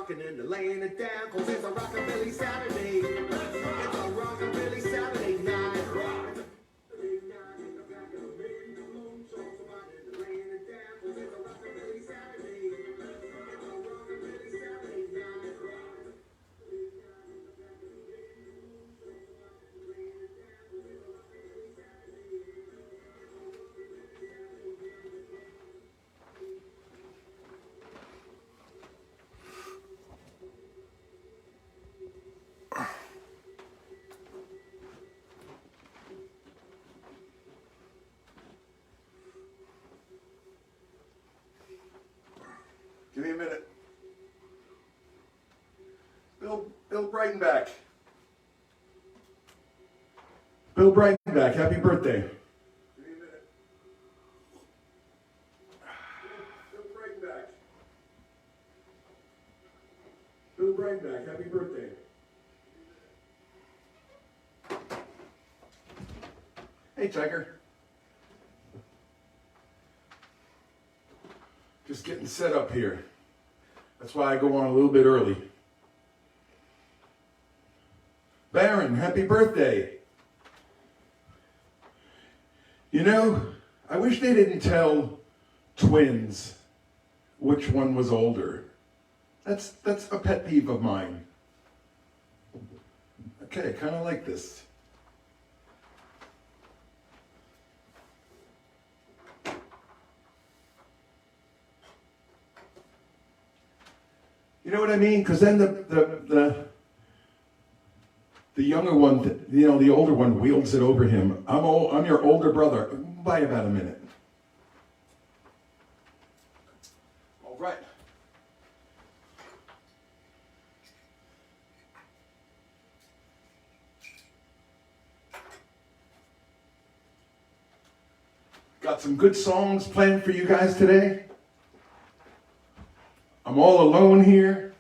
rocking and they're laying it down, cause it's a rockabilly Saturday. It's a rockabilly Saturday night. Give me a minute. Bill Breitenbach. Bill Breitenbach, happy birthday. Give me a minute. Bill Breitenbach. Bill Breitenbach, happy birthday. Hey, Tiger. Just getting set up here. That's why I go on a little bit early. Baron, happy birthday. You know, I wish they didn't tell twins which one was older. That's a pet peeve of mine. Okay, kind of like this. You know what I mean? Because then the younger one, you know, the older one wields it over him. I'm your older brother by about a minute. All right. Got some good songs planned for you guys today. I'm all alone here.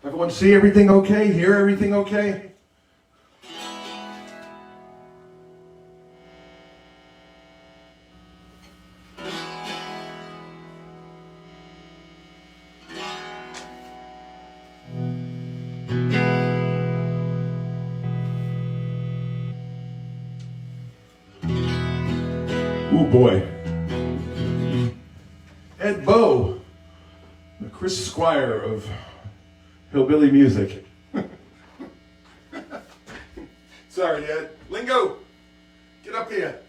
Everyone see everything okay? Hear everything okay? Ooh, boy. Ed Bow, the Chris Squire of hillbilly music. Sorry, Ed. Lingo, get up here.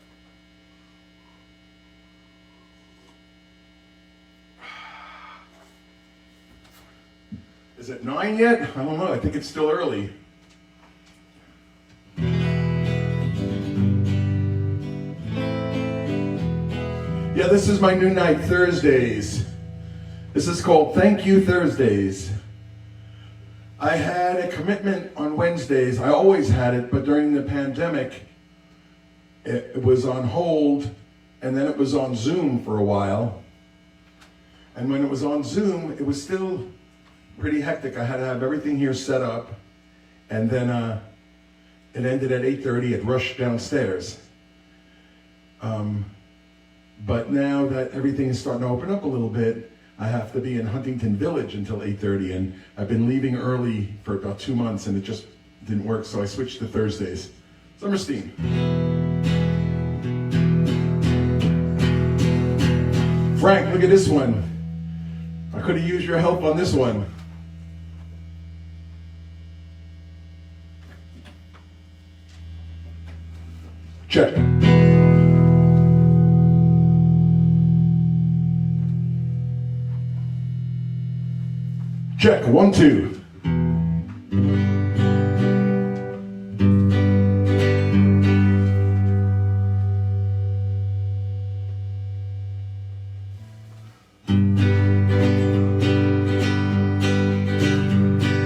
Is it 9 yet? I don't know. I think it's still early. Yeah, this is my new night, Thursdays. This is called Thank You Thursdays. I had a commitment on Wednesdays. I always had it, but during the pandemic, it was on hold, and then it was on Zoom for a while. And when it was on Zoom, it was still pretty hectic. I had to have everything here set up, and then it ended at 8:30. It rushed downstairs. But now that everything is starting to open up a little bit, I have to be in Huntington Village until 8:30, and I've been leaving early for about 2 months, and it just didn't work, so I switched to Thursdays. Summerstein. Frank, look at this one. I could have used your help on this one. Check. Check, 1, 2.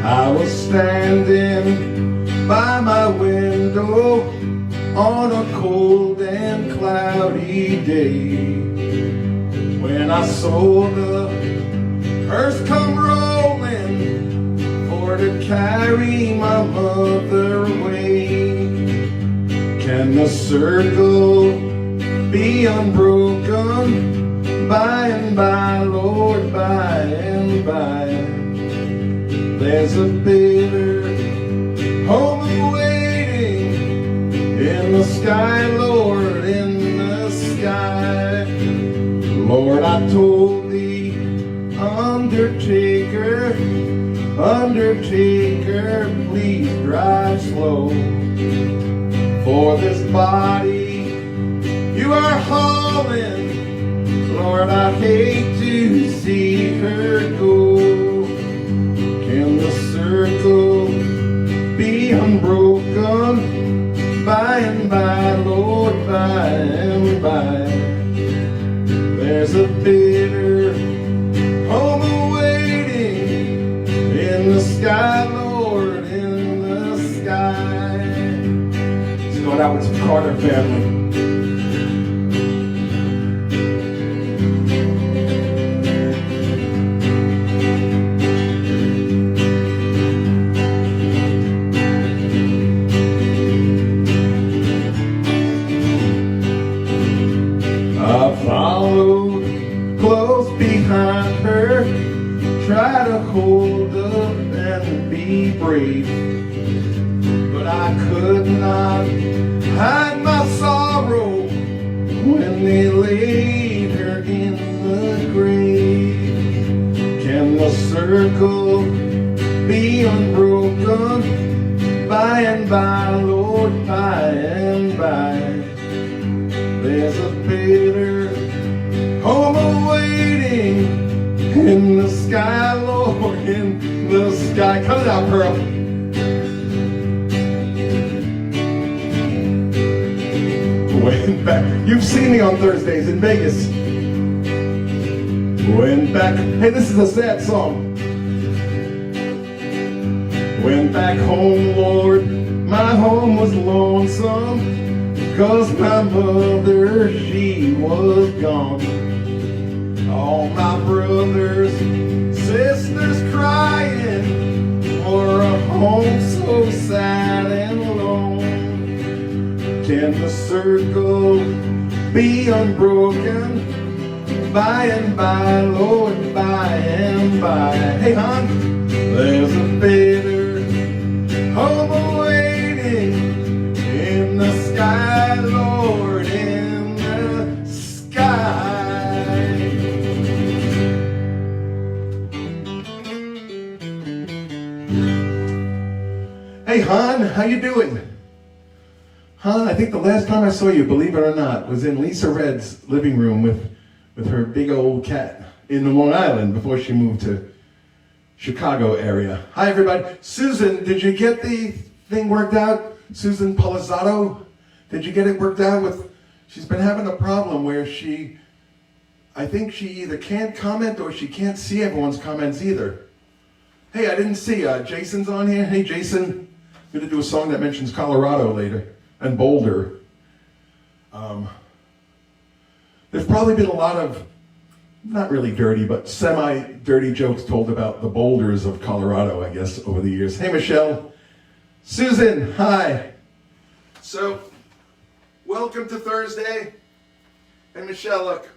I was standing by my window on a cold and cloudy day when I saw the hearse come rolling for to carry my mother away. Can the circle be unbroken by and by, Lord, by and by. There's a bitter home awaiting in the sky, Lord, in the sky. Lord, I told the undertaker, undertaker, please drive slow. For this body you are hauling, Lord, I hate to see her go. Can the circle be unbroken by and by, Lord, by and by? There's a bitter home awaiting in the sky, Lord, in the sky. So that was the Carter family. Followed close behind her, try to hold up and be brave, but I could not hide my sorrow when they laid her in the grave. Can the circle be unbroken by and by, Lord, by and by? There's a bitter home awaiting in the sky, Lord, in the sky. Cut it out, Pearl. Went back. You've seen me on Thursdays in Vegas. Went back. Hey, this is a sad song. Went back home, Lord. My home was lonesome, 'cause my mother, she was gone. All my brothers, sisters crying for a home so sad and lone. Can the circle be unbroken by and by, Lord, by and by? Hey, hon, there's a bitter home awaiting in the sky, Lord, in the sky. Hey, hon, how you doing? Hon, I think the last time I saw you, believe it or not, was in Lisa Red's living room with her big old cat in Long Island before she moved to Chicago area. Hi, everybody. Susan, did you get the thing worked out? Susan Polizzato, did you get it worked out with? She's been having a problem where I think she either can't comment or she can't see everyone's comments either. Hey, I didn't see, Jason's on here. Hey, Jason, I'm going to do a song that mentions Colorado later and Boulder. There's probably been a lot of, not really dirty, but semi-dirty jokes told about the boulders of Colorado, I guess, over the years. Hey, Michelle. Susan, hi. So, welcome to Thursday. And Michelle, look.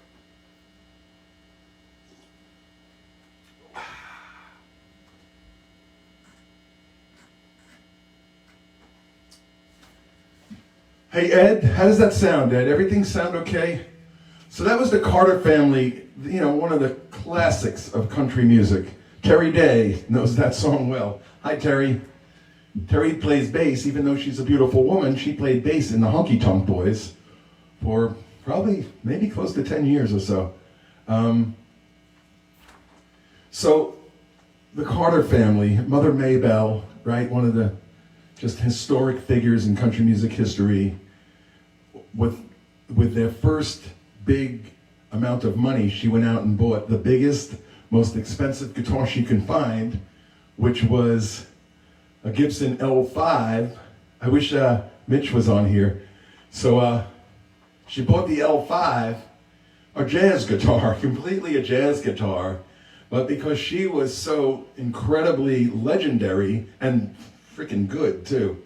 Hey, Ed, how does that sound, Ed? Everything sound okay? So that was the Carter family, you know, one of the classics of country music. Terry Day knows that song well. Hi, Terry. Terry plays bass, even though she's a beautiful woman. She played bass in the Honky Tonk Boys for probably maybe close to 10 years or so. So the Carter family, Mother Maybelle, right? One of the just historic figures in country music history. With their first big amount of money, she went out and bought the biggest, most expensive guitar she could find, which was a Gibson L5. I wish Mitch was on here. So she bought the L5, a jazz guitar, completely a jazz guitar, but because she was so incredibly legendary and freaking good too,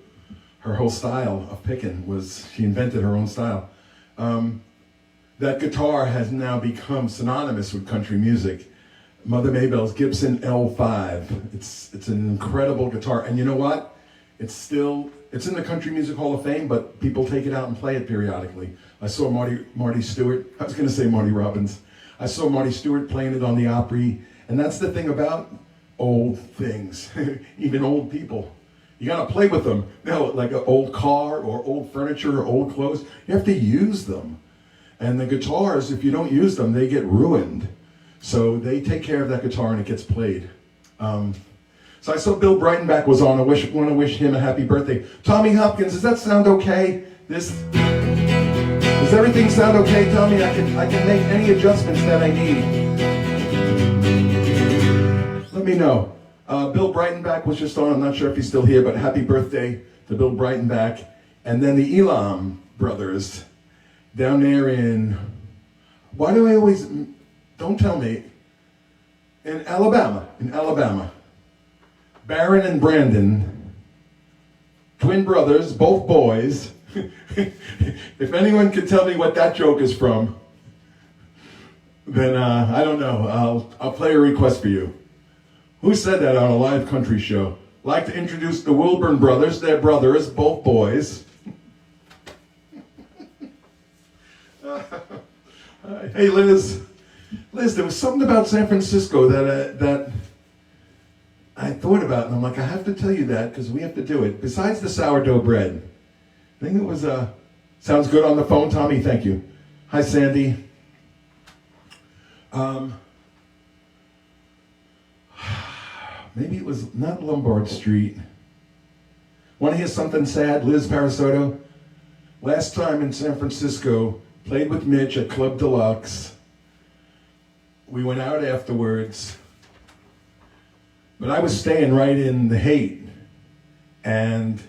her whole style of picking was, she invented her own style. that guitar has now become synonymous with country music. Mother Maybell's Gibson L5. It's an incredible guitar, and you know what? It's in the Country Music Hall of Fame, but people take it out and play it periodically. I saw Marty Stewart. I was going to say Marty Robbins. I saw Marty Stewart playing it on the Opry, and that's the thing about old things, even old people. You got to play with them. No, like an old car or old furniture or old clothes, you have to use them. And the guitars, if you don't use them, they get ruined. So they take care of that guitar and it gets played. So I saw Bill Breitenbach was on. I want to wish him a happy birthday. Tommy Hopkins, does that sound okay? Does everything sound okay, Tommy? I can make any adjustments that I need. Let me know. Bill Breitenbach was just on. I'm not sure if he's still here, but happy birthday to Bill Breitenbach. And then the Elam brothers down there in, why do I always, don't tell me, in Alabama. Barron and Brandon, twin brothers, both boys. If anyone could tell me what that joke is from, then I don't know. I'll play a request for you. Who said that on a live country show? I'd like to introduce the Wilburn brothers. They're brothers, both boys. Hey, Liz, there was something about San Francisco that I thought about, and I'm like, I have to tell you that because we have to do it. Besides the sourdough bread, I think it was, sounds good on the phone, Tommy, thank you. Hi, Sandy. Maybe it was not Lombard Street. Want to hear something sad? Liz Parasoto. Last time in San Francisco, played with Mitch at Club Deluxe. We went out afterwards, but I was staying right in the Haight, and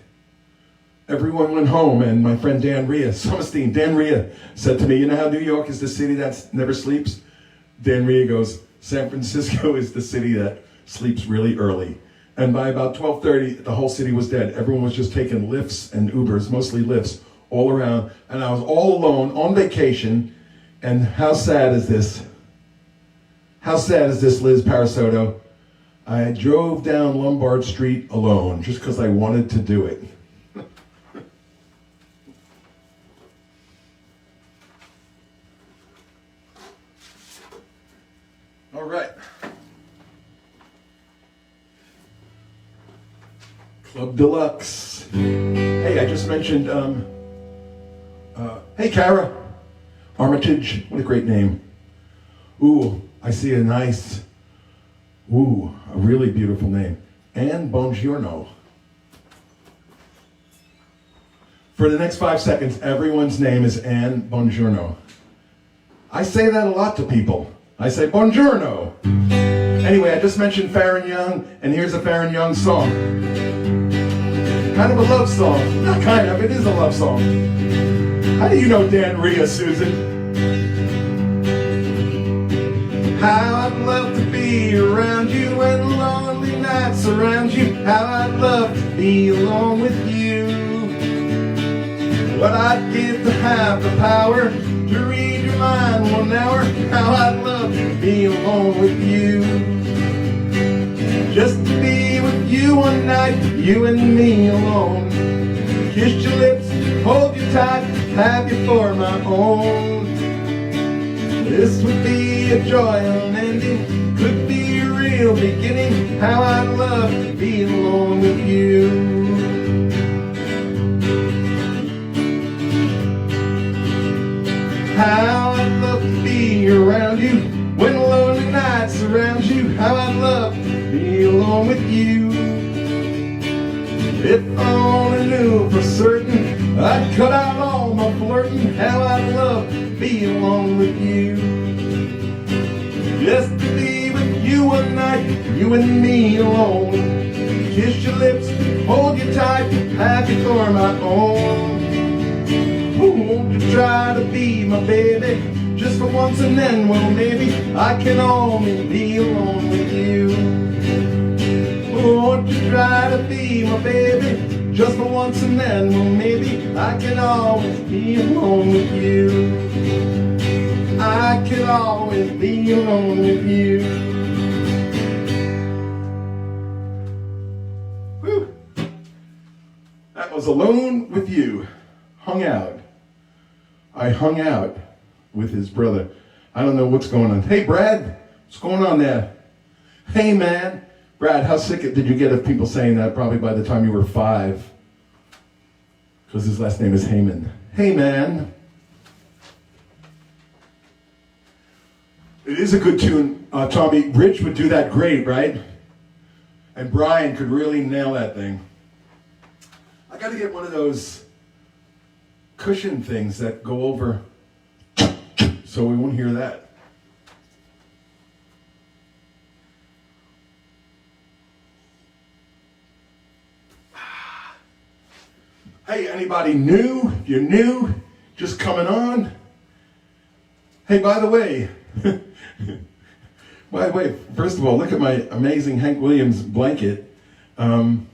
everyone went home, and my friend Dan Ria said to me, you know how New York is the city that never sleeps? Dan Ria goes, San Francisco is the city that sleeps really early. And by about 12:30, the whole city was dead. Everyone was just taking Lyfts and Ubers, mostly Lyfts, all around. And I was all alone on vacation. And how sad is this? How sad is this, Liz Parasoto? I drove down Lombard Street alone just because I wanted to do it. All right. Club Deluxe. Hey, I just mentioned, hey, Kara. Armitage, what a great name. Ooh, I see a nice, a really beautiful name. Anne Bongiorno. For the next 5 seconds, everyone's name is Anne Bongiorno. I say that a lot to people. I say, Buongiorno. Anyway, I just mentioned Farron Young, and here's a Farron Young song. Kind of a love song. Not kind of, it is a love song. How do you know Dan Ria, Susan? How I'd love to be around you when lonely nights surround you. How I'd love to be alone with you. What I'd give to have the power to read your mind 1 hour. How I'd love to be alone with you. Just to be with you one night, you and me alone. Kiss your lips, hold you tight, have you for my own. This would be a joy unending, could be a real beginning. How I'd love to be alone with you. How I'd love to be around you when lonely nights surround you. How I'd love to be alone with you. If I only knew for certain, I'd cut out all my flirting. How I'd love to be alone with you. Just to be with you one night, you and me alone. Kiss your lips, hold you tight, have you for my own. Won't you try to be my baby, just for once and then, well maybe I can only be alone with you. Won't you try to be my baby, just for once and then, well maybe I can always be alone with you. I could always be alone with you. Whew. That was Alone with You. Hung out. I hung out with his brother. I don't know what's going on. Hey, Brad, what's going on there? Hey, man. Brad, how sick did you get of people saying that probably by the time you were 5? Because his last name is Heyman. Hey, man. It is a good tune, Tommy. Rich would do that great, right? And Brian could really nail that thing. I got to get one of those cushion things that go over so we won't hear that. Hey, anybody new? If you're new, just coming on. Hey, by the way, first of all, look at my amazing Hank Williams blanket. Can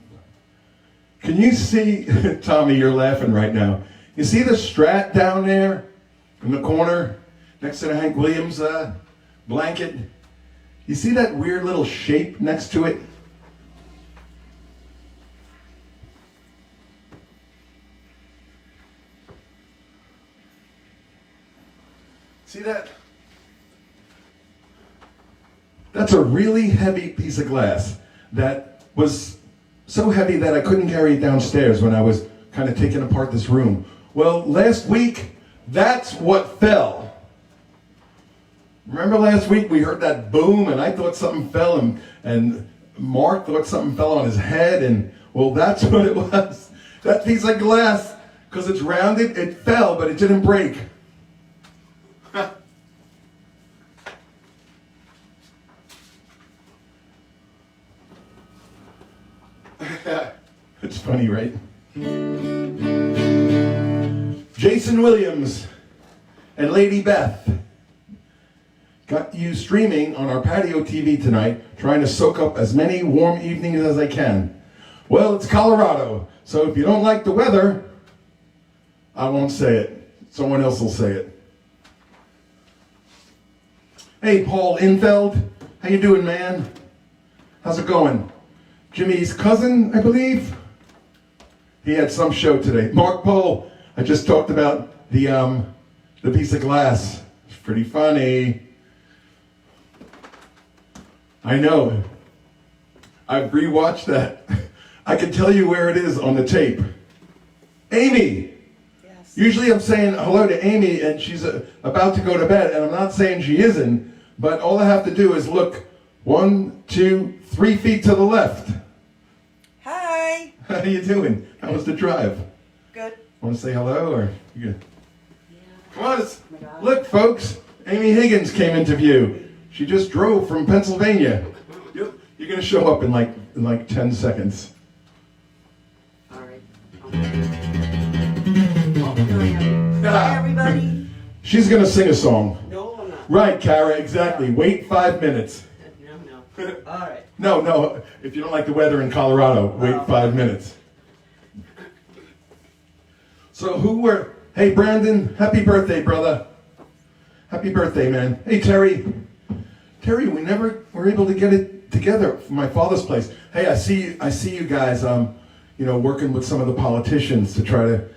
you see, Tommy, you're laughing right now. You see the Strat down there in the corner next to the Hank Williams blanket? You see that weird little shape next to it? See that? That's a really heavy piece of glass that was so heavy that I couldn't carry it downstairs when I was kind of taking apart this room. Well, last week, that's what fell. Remember last week we heard that boom and I thought something fell and Mark thought something fell on his head and, well, that's what it was. That piece of glass, because it's rounded, it fell, but it didn't break. It's funny, right? Jason Williams and Lady Beth got you streaming on our patio TV tonight, trying to soak up as many warm evenings as I can. Well, it's Colorado, so if you don't like the weather, I won't say it. Someone else will say it. Hey, Paul Infeld, how you doing, man? How's it going? Jimmy's cousin, I believe. He had some show today. Mark Paul, I just talked about the piece of glass. It's pretty funny. I know. I've rewatched that. I can tell you where it is on the tape. Amy. Yes. Usually I'm saying hello to Amy and she's about to go to bed, and I'm not saying she isn't, but all I have to do is look 1, 2, 3 feet to the left. Hi. How you doing? How was the drive? Good. Want to say hello or you good? Yeah. Come on, look, folks. Amy Higgins came into view. She just drove from Pennsylvania. You're going to show up in like 10 seconds. All right. Hi, everybody. She's going to sing a song. No, I'm not. Right, Kara, exactly. Wait 5 minutes. No. All right. No. If you don't like the weather in Colorado, wait 5 minutes. So hey, Brandon, happy birthday, brother. Happy birthday, man. Hey, Terry, we never were able to get it together for my father's place. Hey, I see you guys, working with some of the politicians to try to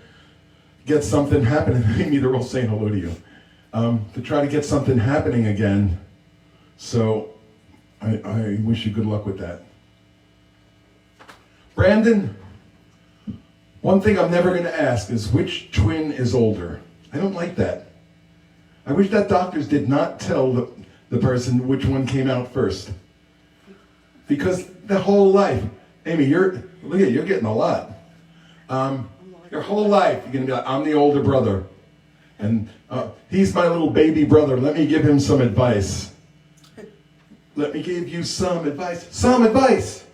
get something happening. Maybe they're all saying hello to you. To try to get something happening again. So I wish you good luck with that. Brandon, one thing I'm never going to ask is which twin is older. I don't like that. I wish that doctors did not tell the person which one came out first. Because the whole life, Amy, you're getting a lot. Your whole life, you're going to be like, I'm the older brother. And he's my little baby brother. Let me give him some advice. Let me give you some advice. Some advice!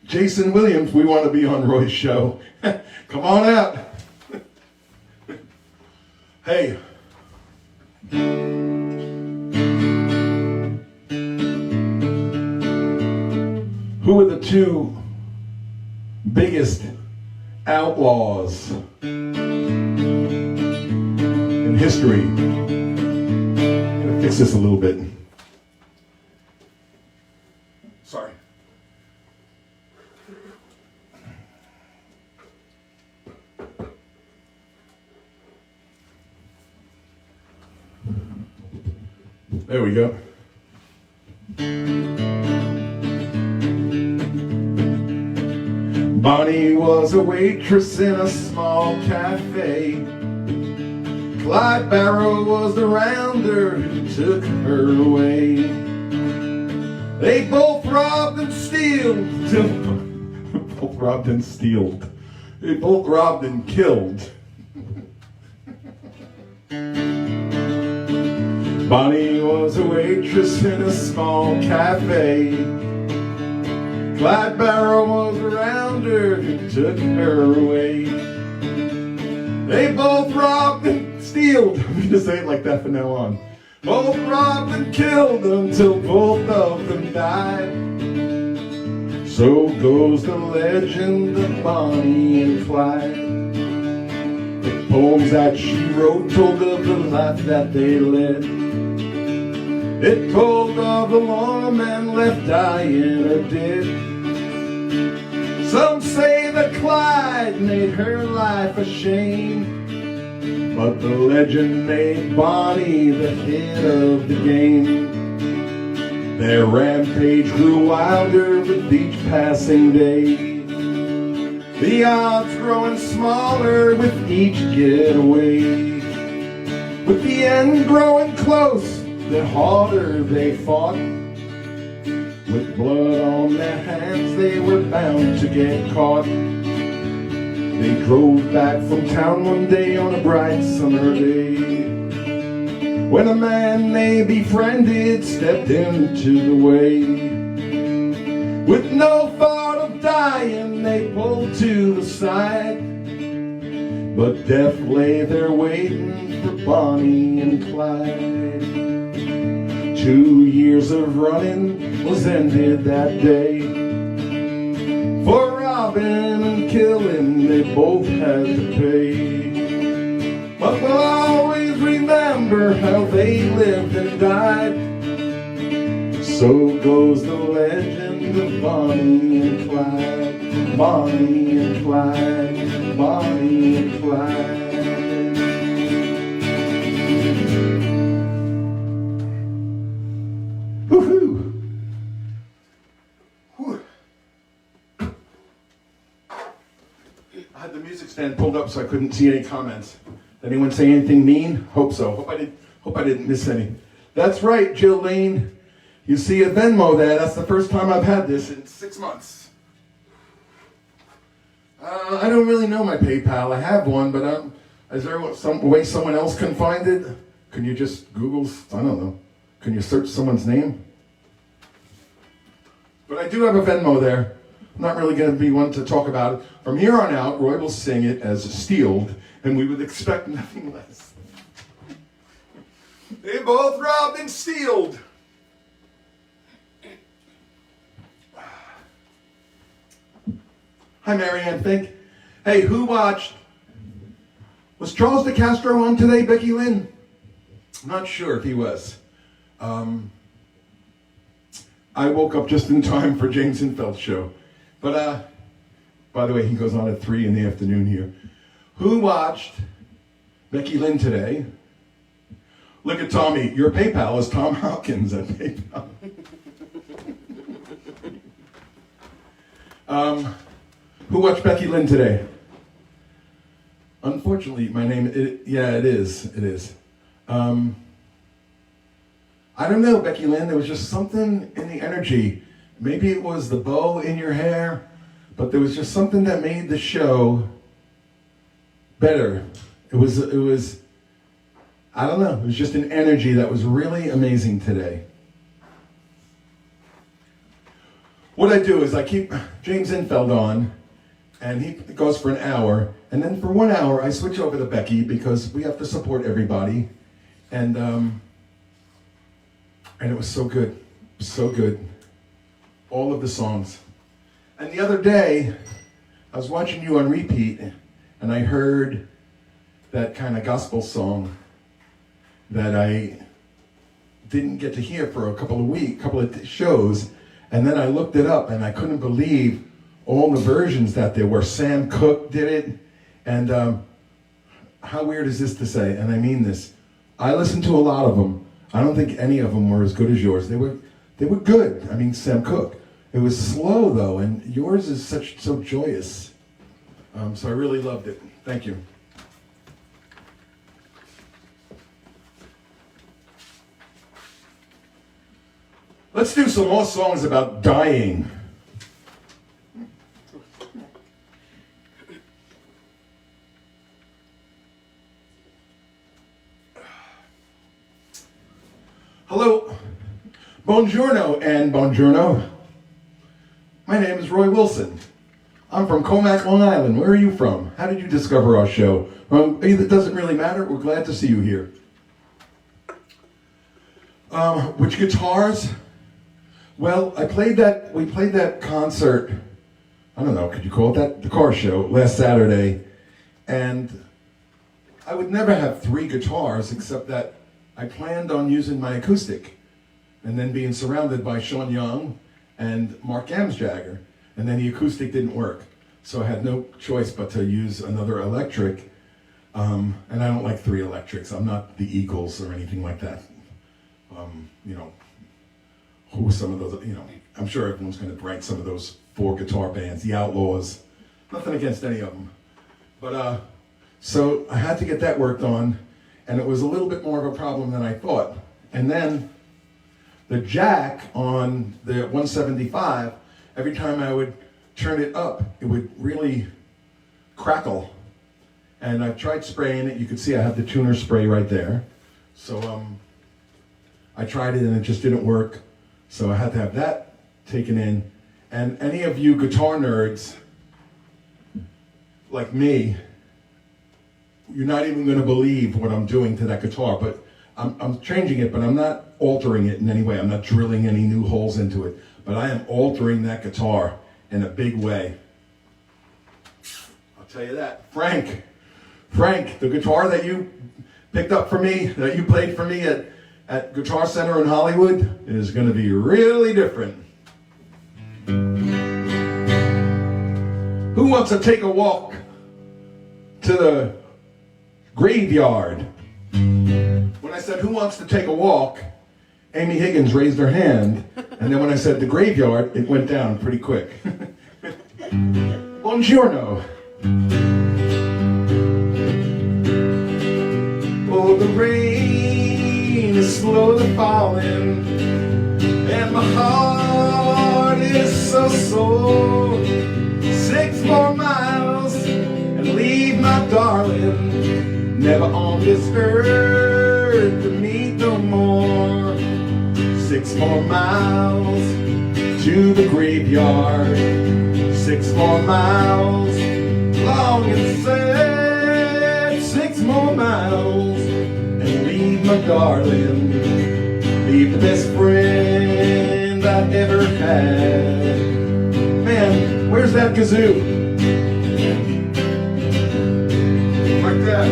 Jason Williams, we want to be on Roy's show. Come on out. Hey. Who are the two biggest outlaws in history. I'm gonna fix this a little bit. Sorry. There we go. Bonnie was a waitress in a small cafe. Clyde Barrow was the rounder who took her away. They both robbed and stealed. Both robbed and stealed. They both robbed and killed. Bonnie was a waitress in a small cafe. Clyde Barrow was a rounder who took her away. They both robbed and stealed. I'm going to say it like that from now on. Both robbed and killed until both of them died. So goes the legend of Bonnie and Clyde. The poems that she wrote told of the life that they led. It told of the long man left dying or dead. Some say that Clyde made her life a shame, but the legend made Bonnie the hit of the game. Their rampage grew wilder with each passing day. The odds growing smaller with each getaway. With the end growing close, the harder they fought. With blood on their hands, they were bound to get caught. They drove back from town one day on a bright summer day, when a man they befriended stepped into the way. With no thought of dying, they pulled to the side, but death lay there waiting for Bonnie and Clyde. 2 years of running was ended that day. For robbing and killing, they both had to pay. But we'll always remember how they lived and died. So goes the legend of Bonnie and Clyde. Bonnie and Clyde. Bonnie and Clyde. Woohoo! Whew. I had the music stand pulled up so I couldn't see any comments. Did anyone say anything mean? Hope so. Hope I didn't miss any. That's right, Jill Lane. You see a Venmo there. That's the first time I've had this in 6 months. I don't really know my PayPal. I have one, but is there some way someone else can find it? Can you just Google? I don't know. Can you search someone's name? But I do have a Venmo there. I'm not really going to be one to talk about it. From here on out, Roy will sing it as stealed, and we would expect nothing less. They both robbed and stealed. Hi, Marianne Fink. Hey, who watched? Was Charles DeCastro on today, Becky Lynn? I'm not sure if he was. I woke up just in time for James Infeld's show. But, by the way, he goes on at 3 in the afternoon here. Who watched Becky Lynn today? Look at Tommy. Your PayPal is Tom Hawkins at PayPal. Who watched Becky Lynn today? Unfortunately, my name, it is. It is. I don't know, Becky Lynn, there was just something in the energy. Maybe it was the bow in your hair, but there was just something that made the show better. It was, I don't know, it was just an energy that was really amazing today. What I do is I keep James Infeld on, and he goes for an hour, and then for 1 hour I switch over to Becky because we have to support everybody. And it was so good, so good. All of the songs. And the other day, I was watching you on repeat, and I heard that kind of gospel song, that I didn't get to hear for a couple of shows, and then I looked it up, and I couldn't believe all the versions that there were. Sam Cooke did it, and how weird is this to say? And I mean this. I listened to a lot of them. I don't think any of them were as good as yours. They were good. I mean, Sam Cooke. It was slow though, and yours is so joyous. So I really loved it. Thank you. Let's do some more songs about dying. Hello, buongiorno and buongiorno. My name is Roy Wilson. I'm from Comac, Long Island. Where are you from? How did you discover our show? It doesn't really matter. We're glad to see you here. Which guitars? Well, we played that concert, I don't know, could you call it that? The car show last Saturday. And I would never have 3 guitars, except that I planned on using my acoustic and then being surrounded by Sean Young and Mark Gamsjagger. And then the acoustic didn't work. So I had no choice but to use another electric. And I don't like 3 electrics. I'm not the Eagles or anything like that. Who are some of those, I'm sure everyone's going to rank some of those 4 guitar bands, the Outlaws. Nothing against any of them. But, so I had to get that worked on. And it was a little bit more of a problem than I thought. And then the jack on the 175, every time I would turn it up, it would really crackle. And I tried spraying it. You could see I have the tuner spray right there. So I tried it and it just didn't work. So I had to have that taken in. And any of you guitar nerds like me, you're not even going to believe what I'm doing to that guitar, but I'm changing it, but I'm not altering it in any way. I'm not drilling any new holes into it, but I am altering that guitar in a big way. I'll tell you that. Frank, the guitar that you picked up for me, that you played for me at Guitar Center in Hollywood, is going to be really different. Who wants to take a walk to the graveyard? When I said, who wants to take a walk, Amy Higgins raised her hand. And then when I said the graveyard, it went down pretty quick. Buongiorno. Oh, the rain is slowly falling, and my heart is so sore. 6 more miles and leave my darling, never on this earth to meet no more. 6 more miles to the graveyard, 6 more miles, long and sad. 6 more miles and leave my darling, leave the best friend I ever had. Man, where's that kazoo? Like that.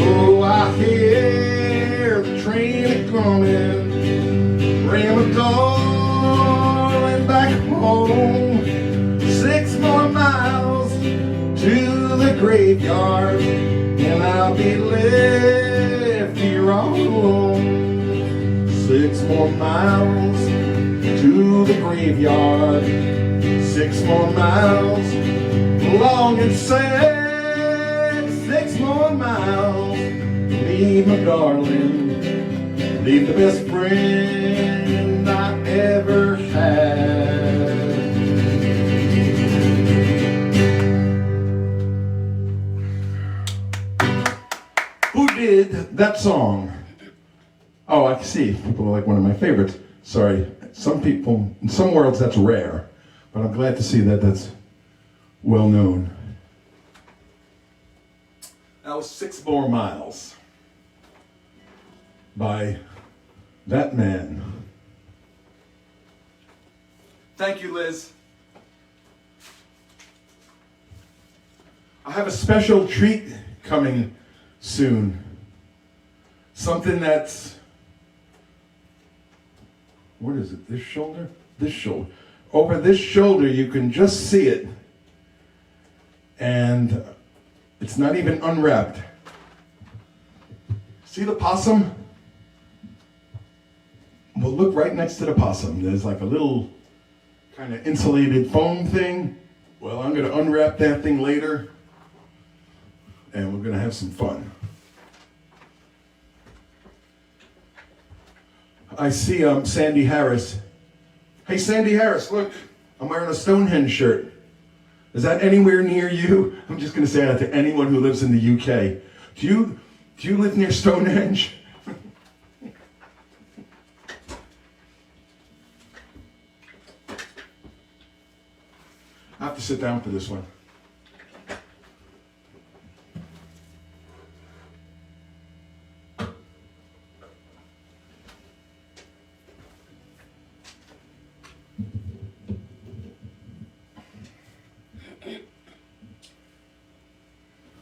Oh, I hear the train coming, bring my darling back home. 6 more miles to the graveyard, and I'll be left here all alone. 6 more miles to the graveyard, 6 more miles, long and sad. 6 more miles, leave my darling, leave the best friend I ever had. Who did that song? Oh, I can see. People are like one of my favorites. Sorry. Some people, in some worlds, that's rare. But I'm glad to see that that's well known. That was 6 More Miles by that man. Thank you, Liz. I have a special treat coming soon. Something that's, what is it, this shoulder? This shoulder. Over this shoulder, you can just see it. And it's not even unwrapped. See the possum? Well, look right next to the possum. There's like a little kind of insulated foam thing. Well, I'm going to unwrap that thing later. And we're going to have some fun. I see Sandy Harris. Hey, Sandy Harris, look. I'm wearing a Stonehenge shirt. Is that anywhere near you? I'm just going to say that to anyone who lives in the UK. Do you live near Stonehenge? I have to sit down for this one.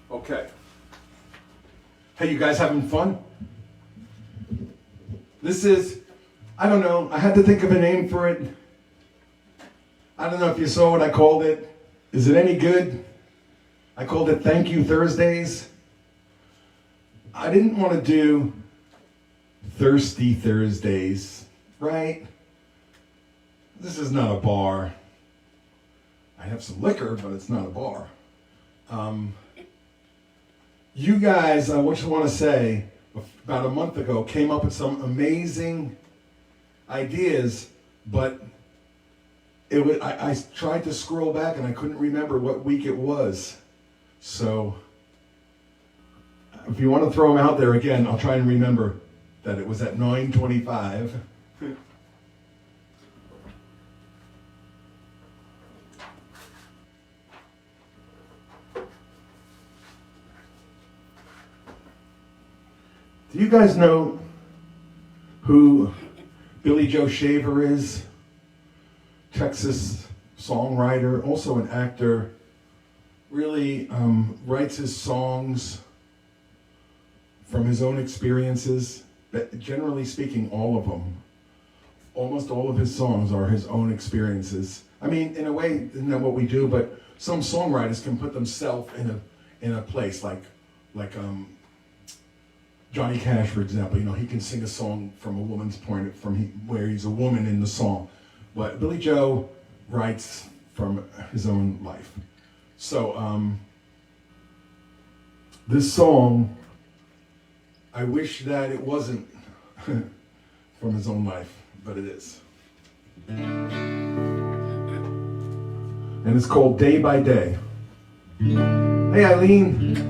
Okay. Hey, you guys having fun? This is, I don't know, I had to think of a name for it. I don't know if you saw what I called it. Is it any good? I called it Thank You Thursdays. I didn't want to do Thirsty Thursdays, right? This is not a bar. I have some liquor, but it's not a bar. You guys, I just want to say, about a month ago, came up with some amazing ideas, but I tried to scroll back and I couldn't remember what week it was. So, if you want to throw them out there again, I'll try and remember that it was at 9:25. Do you guys know who Billy Joe Shaver is? Texas songwriter, also an actor, really writes his songs from his own experiences. But generally speaking, all of them, almost all of his songs are his own experiences. I mean, in a way, isn't that what we do? But some songwriters can put themselves in a place like Johnny Cash, for example. You know, he can sing a song from a woman's point, where he's a woman in the song. But Billy Joe writes from his own life. So this song, I wish that it wasn't from his own life, but it is. And it's called Day by Day. Hey, Eileen.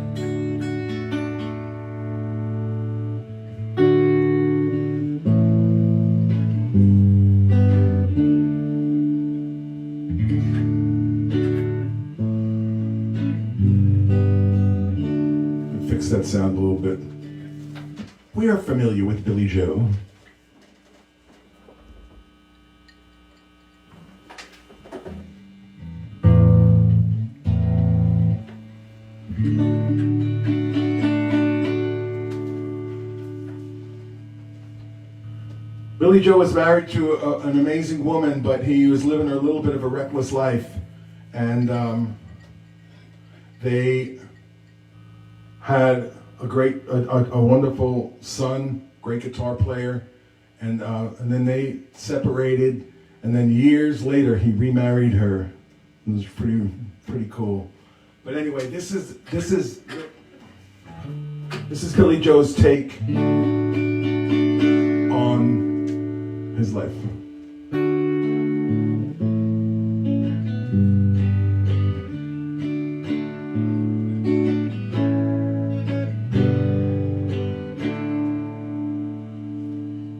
That sound a little bit. We are familiar with Billy Joe. Billy Joe was married to an amazing woman, but he was living a little bit of a reckless life, and they had a wonderful son, great guitar player, and then they separated, and then years later he remarried her. It was pretty cool. But anyway, this is Billy Joe's take on his life.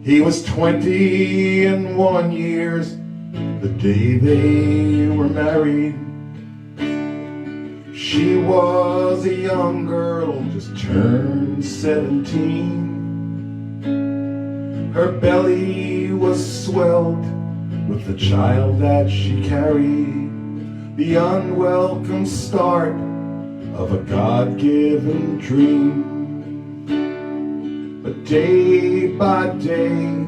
He was 21 years the day they were married. She was a young girl, just turned 17. Her belly was swelled with the child that she carried, the unwelcome start of a God-given dream. But day by day,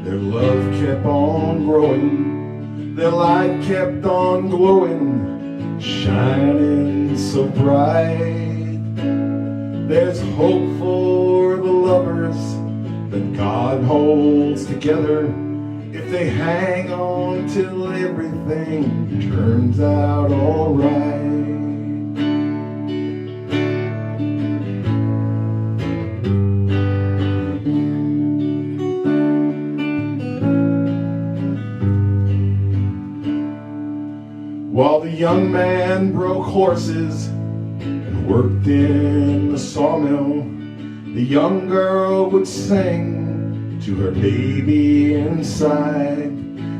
their love kept on growing, their light kept on glowing, shining so bright. There's hope for the lovers that God holds together if they hang on till everything turns out all right. While the young man broke horses and worked in the sawmill, the young girl would sing to her baby inside.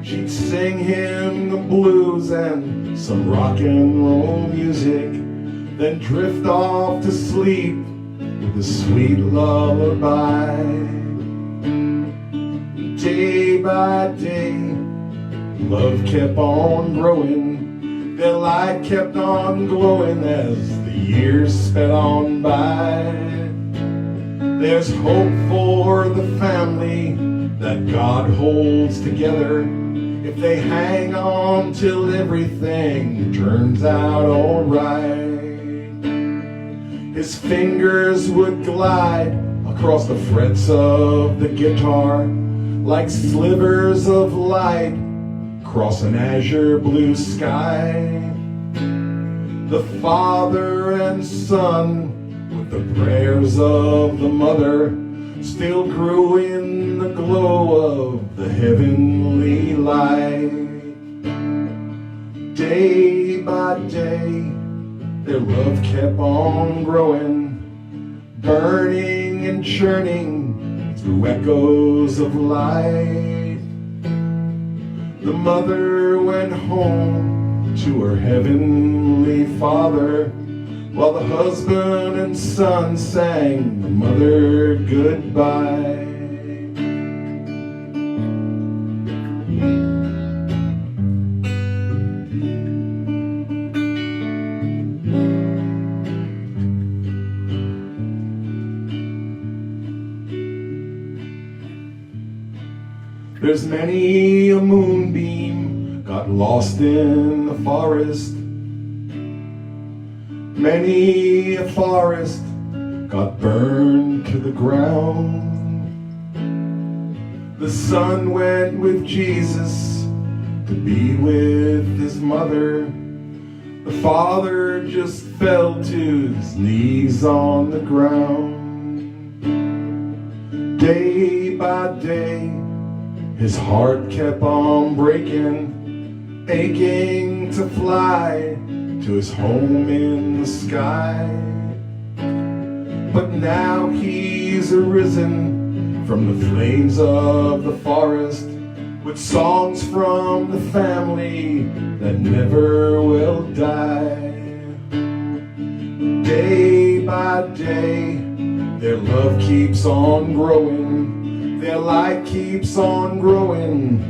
She'd sing him the blues and some rock and roll music, then drift off to sleep with a sweet lullaby. Day by day, love kept on growing, their light kept on glowing as the years sped on by. There's hope for the family that God holds together if they hang on till everything turns out all right. His fingers would glide across the frets of the guitar like slivers of light across an azure blue sky. The father and son, with the prayers of the mother, still grew in the glow of the heavenly light. Day by day, their love kept on growing, burning and churning through echoes of light. The mother went home to her heavenly father, while the husband and son sang the mother goodbye. There's many a moonbeam got lost in the forest. Many a forest got burned to the ground. The son went with Jesus to be with his mother. The father just fell to his knees on the ground. Day by day, his heart kept on breaking, aching to fly to his home in the sky. But now he's arisen from the flames of the forest, with songs from the family that never will die. Day by day, their love keeps on growing, their light keeps on growing,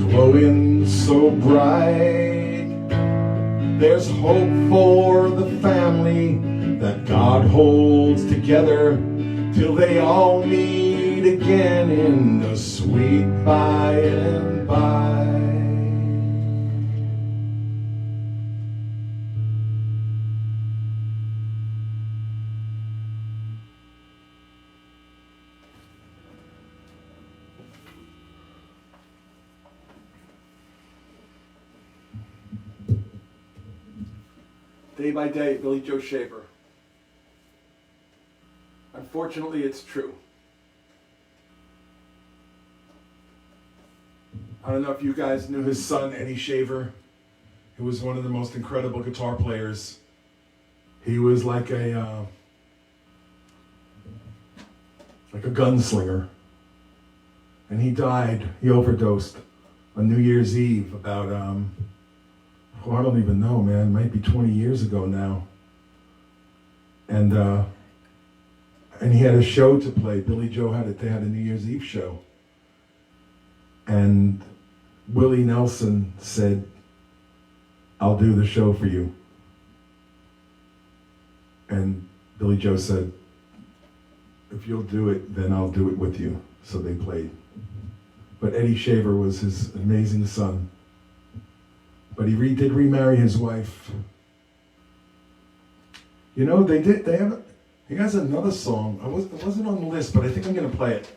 glowing so bright. There's hope for the family that God holds together till they all meet again in the sweet by and by. Day by day, Billy Joe Shaver. Unfortunately, it's true. I don't know if you guys knew his son, Eddie Shaver, who was one of the most incredible guitar players. He was like a gunslinger. And he died, he overdosed on New Year's Eve about, I don't even know, man. It might be 20 years ago now. And he had a show to play. Billy Joe they had a New Year's Eve show. And Willie Nelson said, "I'll do the show for you." And Billy Joe said, "If you'll do it, then I'll do it with you." So they played. But Eddie Shaver was his amazing son. But he did remarry his wife. You know, he has another song. It wasn't on the list, but I think I'm going to play it.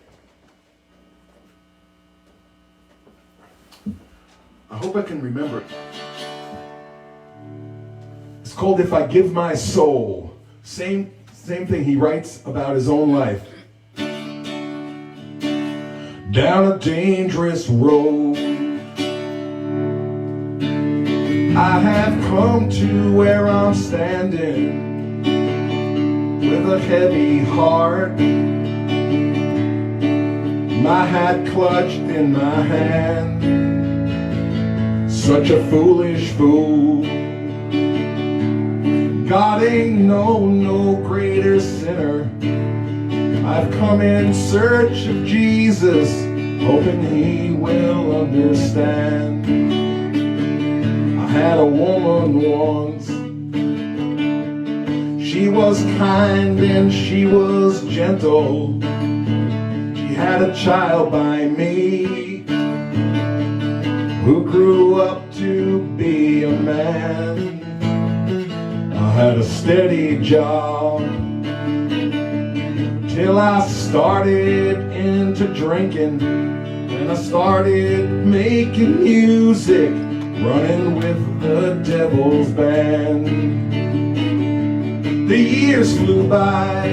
I hope I can remember it. It's called "If I Give My Soul." Same thing he writes about his own life. Down a dangerous road I have come to where I'm standing with a heavy heart, my hat clutched in my hand. Such a foolish fool. God ain't no greater sinner. I've come in search of Jesus, hoping he will understand. I had a woman once. She was kind and she was gentle. She had a child by me who grew up to be a man. I had a steady job till I started into drinking, and I started making music, running with the devil's band. The years flew by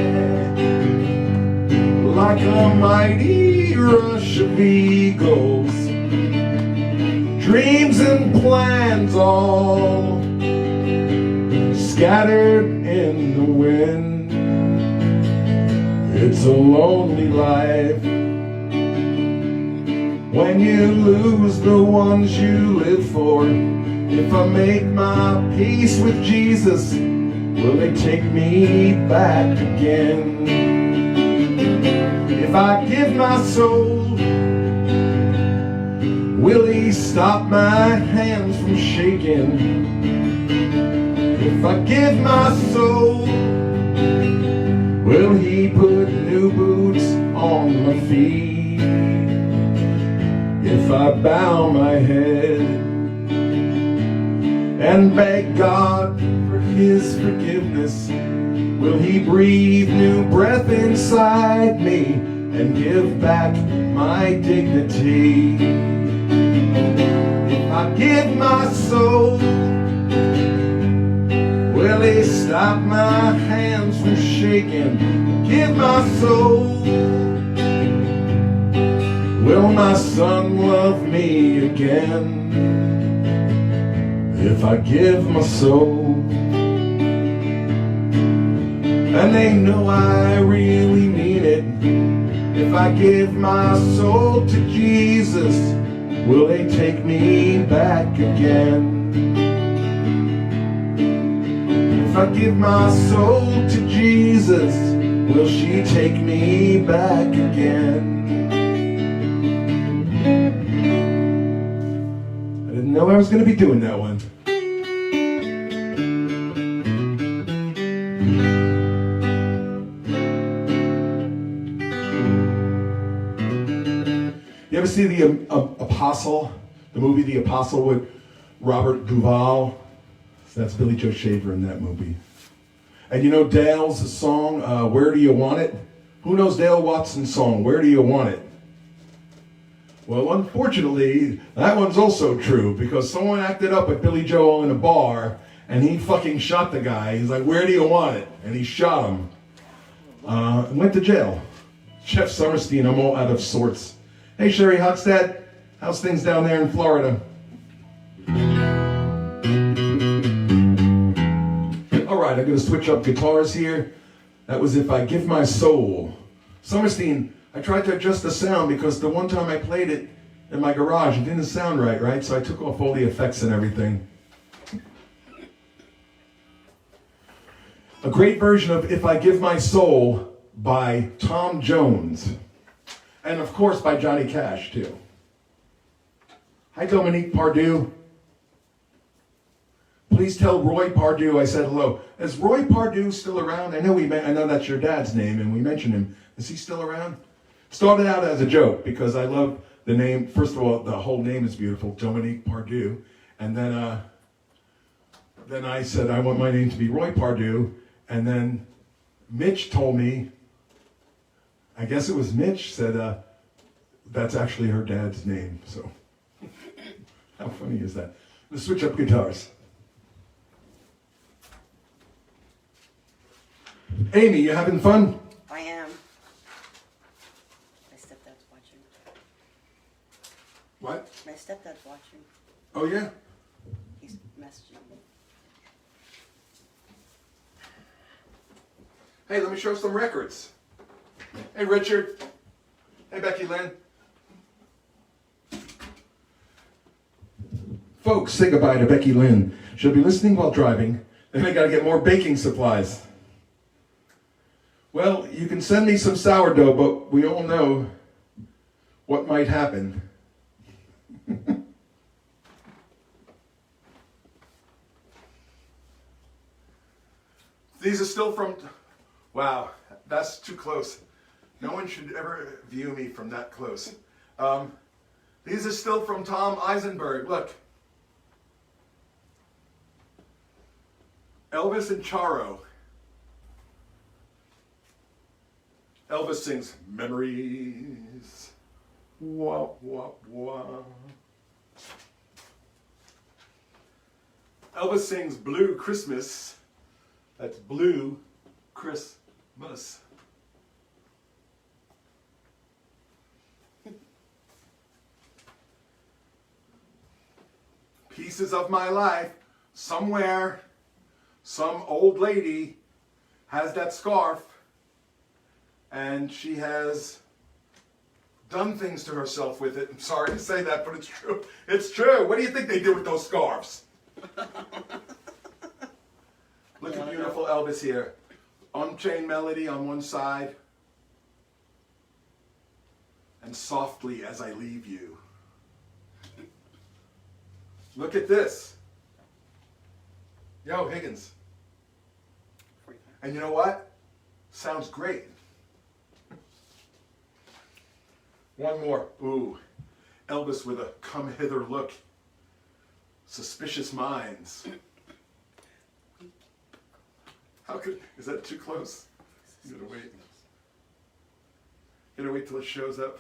like a mighty rush of eagles, dreams and plans all scattered in the wind. It's a lonely life when you lose the ones you live for. If I make my peace with Jesus, will they take me back again? If I give my soul, will he stop my hands from shaking? If I give my soul, will he put new boots on my feet? If I bow my head and beg God for his forgiveness, will he breathe new breath inside me and give back my dignity? If I give my soul, will he stop my hands from shaking? Give my soul, will my son love me again? If I give my soul, and they know I really mean it. If I give my soul to Jesus, will they take me back again? If I give my soul to Jesus, will she take me back again? I didn't know I was going to be doing that one. You ever see the Apostle, the movie The Apostle with Robert Duvall? That's Billy Joe Shaver in that movie. And you know Dale's song, Where Do You Want It? Who knows Dale Watson's song, Where Do You Want It? Well, unfortunately, that one's also true, because someone acted up at Billy Joe in a bar, and he fucking shot the guy. He's like, where do you want it? And he shot him. And went to jail. Jeff Summerstein, I'm all out of sorts. Hey, Sherry Huckstad, how's things down there in Florida? All right, I'm going to switch up guitars here. That was If I Give My Soul. Summerstein, I tried to adjust the sound because the one time I played it in my garage, it didn't sound right? So I took off all the effects and everything. A great version of If I Give My Soul by Tom Jones. And of course by Johnny Cash, too. Hi, Dominique Pardue. Please tell Roy Pardue I said hello. Is Roy Pardue still around? I know that's your dad's name, and we mentioned him. Is he still around? Started out as a joke because I love the name. First of all, the whole name is beautiful, Dominique Pardue. And then I said I want my name to be Roy Pardue. And then Mitch told me, I guess it was Mitch, said that's actually her dad's name. So how funny is that? Let's switch up guitars. Amy, you having fun? I am. My stepdad's watching. What? My stepdad's watching. Oh, yeah? He's messaging me. Hey, let me show some records. Hey, Richard. Hey, Becky Lynn. Folks, say goodbye to Becky Lynn. She'll be listening while driving. Then I gotta get more baking supplies. Well, you can send me some sourdough, but we all know what might happen. These are still from... Wow, that's too close. No one should ever view me from that close. These are still from Tom Eisenberg. Look. Elvis and Charo. Elvis sings Memories. Wah, wah, wah. Elvis sings Blue Christmas. That's Blue Christmas. Pieces of my life. Somewhere, some old lady has that scarf. And she has done things to herself with it. I'm sorry to say that, but it's true. It's true. What do you think they did with those scarves? Look at beautiful Elvis here. Unchained Melody on one side. And Softly As I Leave You. Look at this. Yo, Higgins. And you know what? Sounds great. One more. Ooh. Elvis with a come hither look. Suspicious Minds. How could, is that too close? You gotta wait. You gotta wait till it shows up.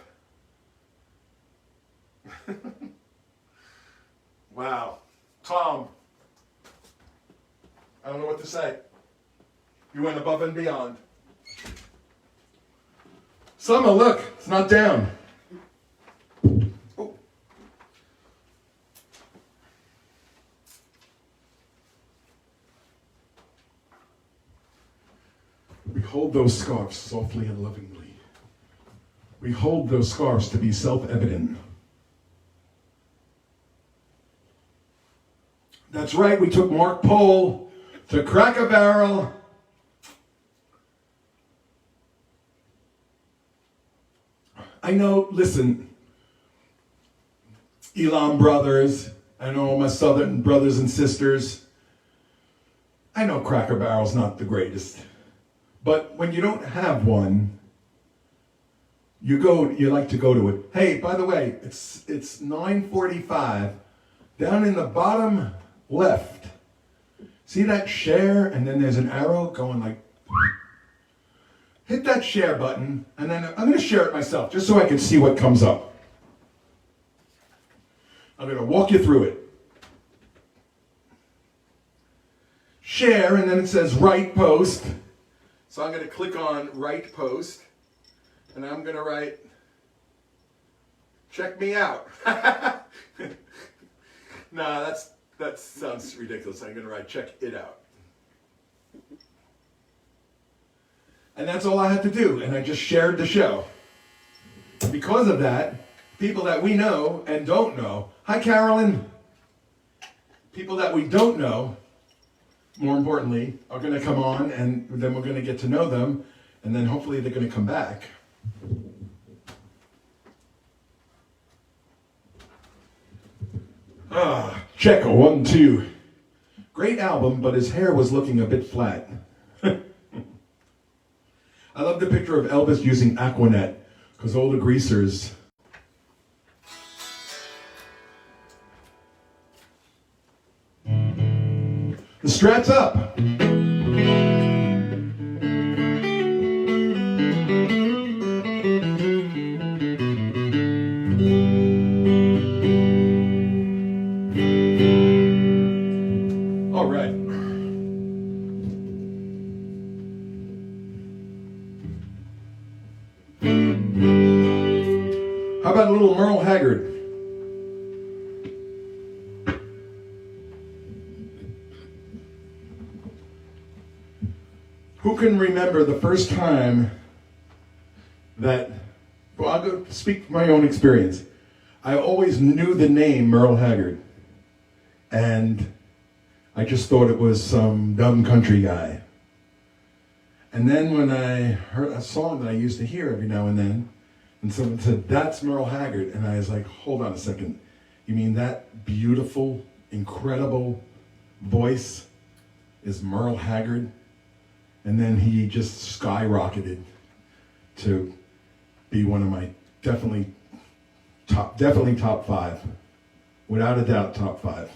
Wow. Tom. I don't know what to say. You went above and beyond. Summer, look, it's not down. Oh. We hold those scarves softly and lovingly. We hold those scarves to be self-evident. That's right, we took Mark Pole to Cracker Barrel. I know, listen, Elam brothers, I know my southern brothers and sisters. I know Cracker Barrel's not the greatest. But when you don't have one, you like to go to it. Hey, by the way, it's 9:45. Down in the bottom left, see that share, and then there's an arrow going like, hit that share button, and then I'm going to share it myself, just so I can see what comes up. I'm going to walk you through it. Share, and then it says right post. So I'm going to click on right post, and I'm going to write, check me out. Nah, that sounds ridiculous. I'm going to write check it out. And that's all I had to do, and I just shared the show. Because of that, people that we know and don't know, hi Carolyn, people that we don't know, more importantly, are going to come on, and then we're going to get to know them, and then hopefully they're going to come back. Check, 1, 2. Great album, but his hair was looking a bit flat. I love the picture of Elvis using Aquanet, because all the greasers. The Strat's up. All right. How about a little Merle Haggard? Who can remember the first time that, well, I'll go speak from my own experience. I always knew the name Merle Haggard, and I just thought it was some dumb country guy. And then when I heard a song that I used to hear every now and then, and someone said, "That's Merle Haggard," and I was like, hold on a second. You mean that beautiful, incredible voice is Merle Haggard? And then he just skyrocketed to be one of my definitely top 5. Without a doubt, top 5.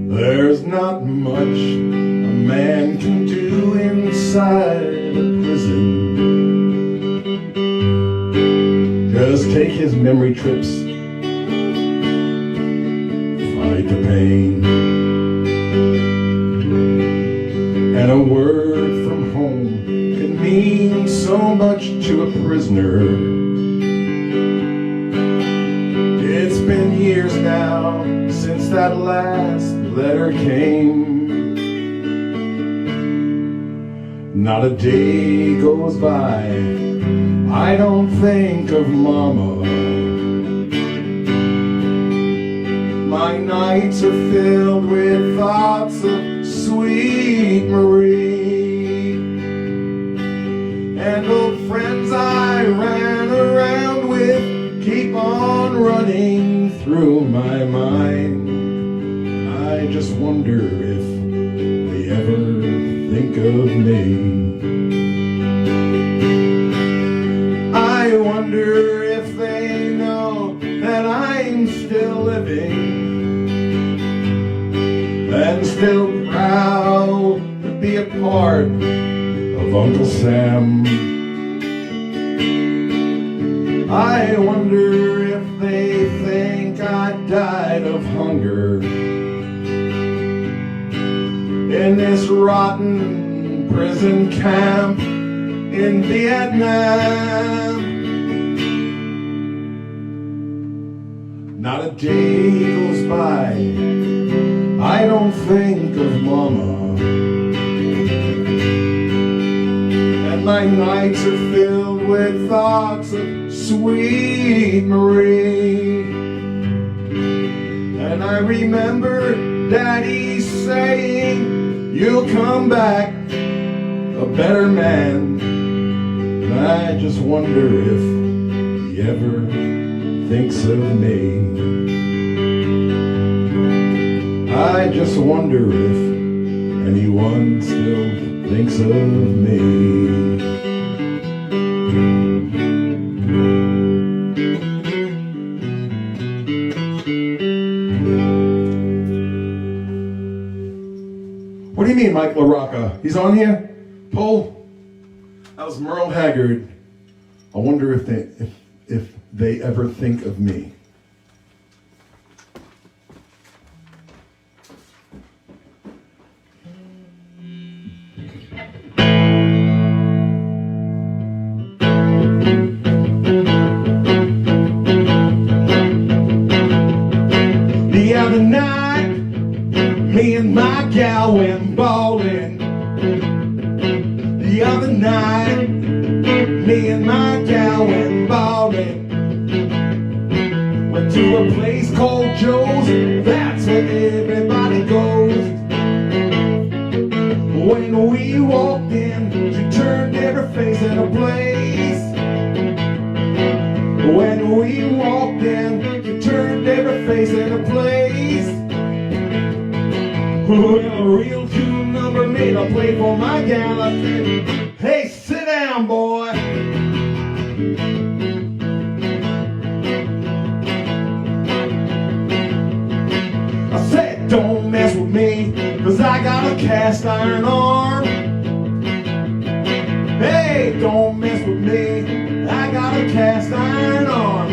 There's not much a man can do inside a prison. Just take his memory trips, fight the pain, and a word from home can mean so much to a prisoner. It's been years now since that last letter came. Not a day goes by I don't think of Mama. My nights are filled with thoughts of sweet Marie, and old friends I ran around with keep on running through my mind. I just wonder if they ever think of me. I wonder if they know that I'm still living and still proud to be a part of Uncle Sam. I wonder if they think I died of hunger in this rotten prison camp in Vietnam. Not a day goes by I don't think of Mama, and my nights are filled with thoughts of sweet Marie. And I remember Daddy saying, "You'll come back a better man." And I just wonder if he ever thinks of me. I just wonder if anyone still thinks of me. What do you mean, Mike LaRocca? He's on here? Paul? That was Merle Haggard. I wonder if they ever think of me. The other night, me and my gal went bowling. The other night, me and my gal went bowling. Went to a place called Joe's, that's where everybody goes. walked in, she turned every face into place. When we walked in, she turned every face into place. Well, a real cool number made a play for my gal. I said, hey, sit down, boy. I said, don't mess with me, 'cause I got a cast iron arm. Hey, don't mess with me, I got a cast iron arm.